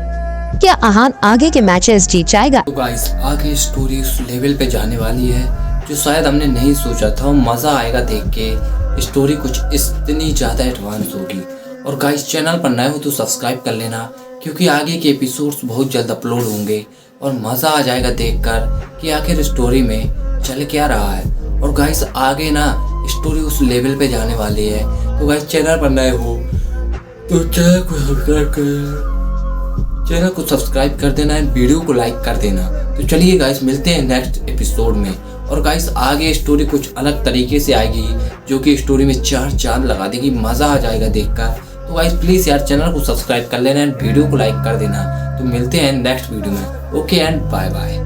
क्या आहान आगे के मैचेस जीत जाएगा? तो गाइस, आगे स्टोरी उस लेवल पे जाने वाली है जो शायद हमने नहीं सोचा था, और मजा आएगा देख के। स्टोरी कुछ इतनी ज्यादा एडवांस होगी। और गाइस, चैनल पर नए हो तो सब्सक्राइब कर लेना, क्योंकि आगे के एपिसोड्स बहुत जल्द अपलोड होंगे और मजा आ जाएगा देखकर कि आखिर स्टोरी में चल क्या रहा है। और गाइस, आगे ना स्टोरी उस लेवल पे जाने वाली है। तो गाइस, चैनल पर नए हो तो चैनल को सब्सक्राइब कर देना है, वीडियो को लाइक कर देना। तो चलिए गाइस, मिलते हैं नेक्स्ट एपिसोड में। और गाइस, आगे स्टोरी कुछ अलग तरीके से आएगी जो कि स्टोरी में 4 चांद लगा देगी, मजा आ जाएगा देखकर। तो गाइस, प्लीज यार चैनल को सब्सक्राइब कर लेना एंड वीडियो को लाइक कर देना। तो मिलते हैं नेक्स्ट वीडियो में। Okay and bye bye.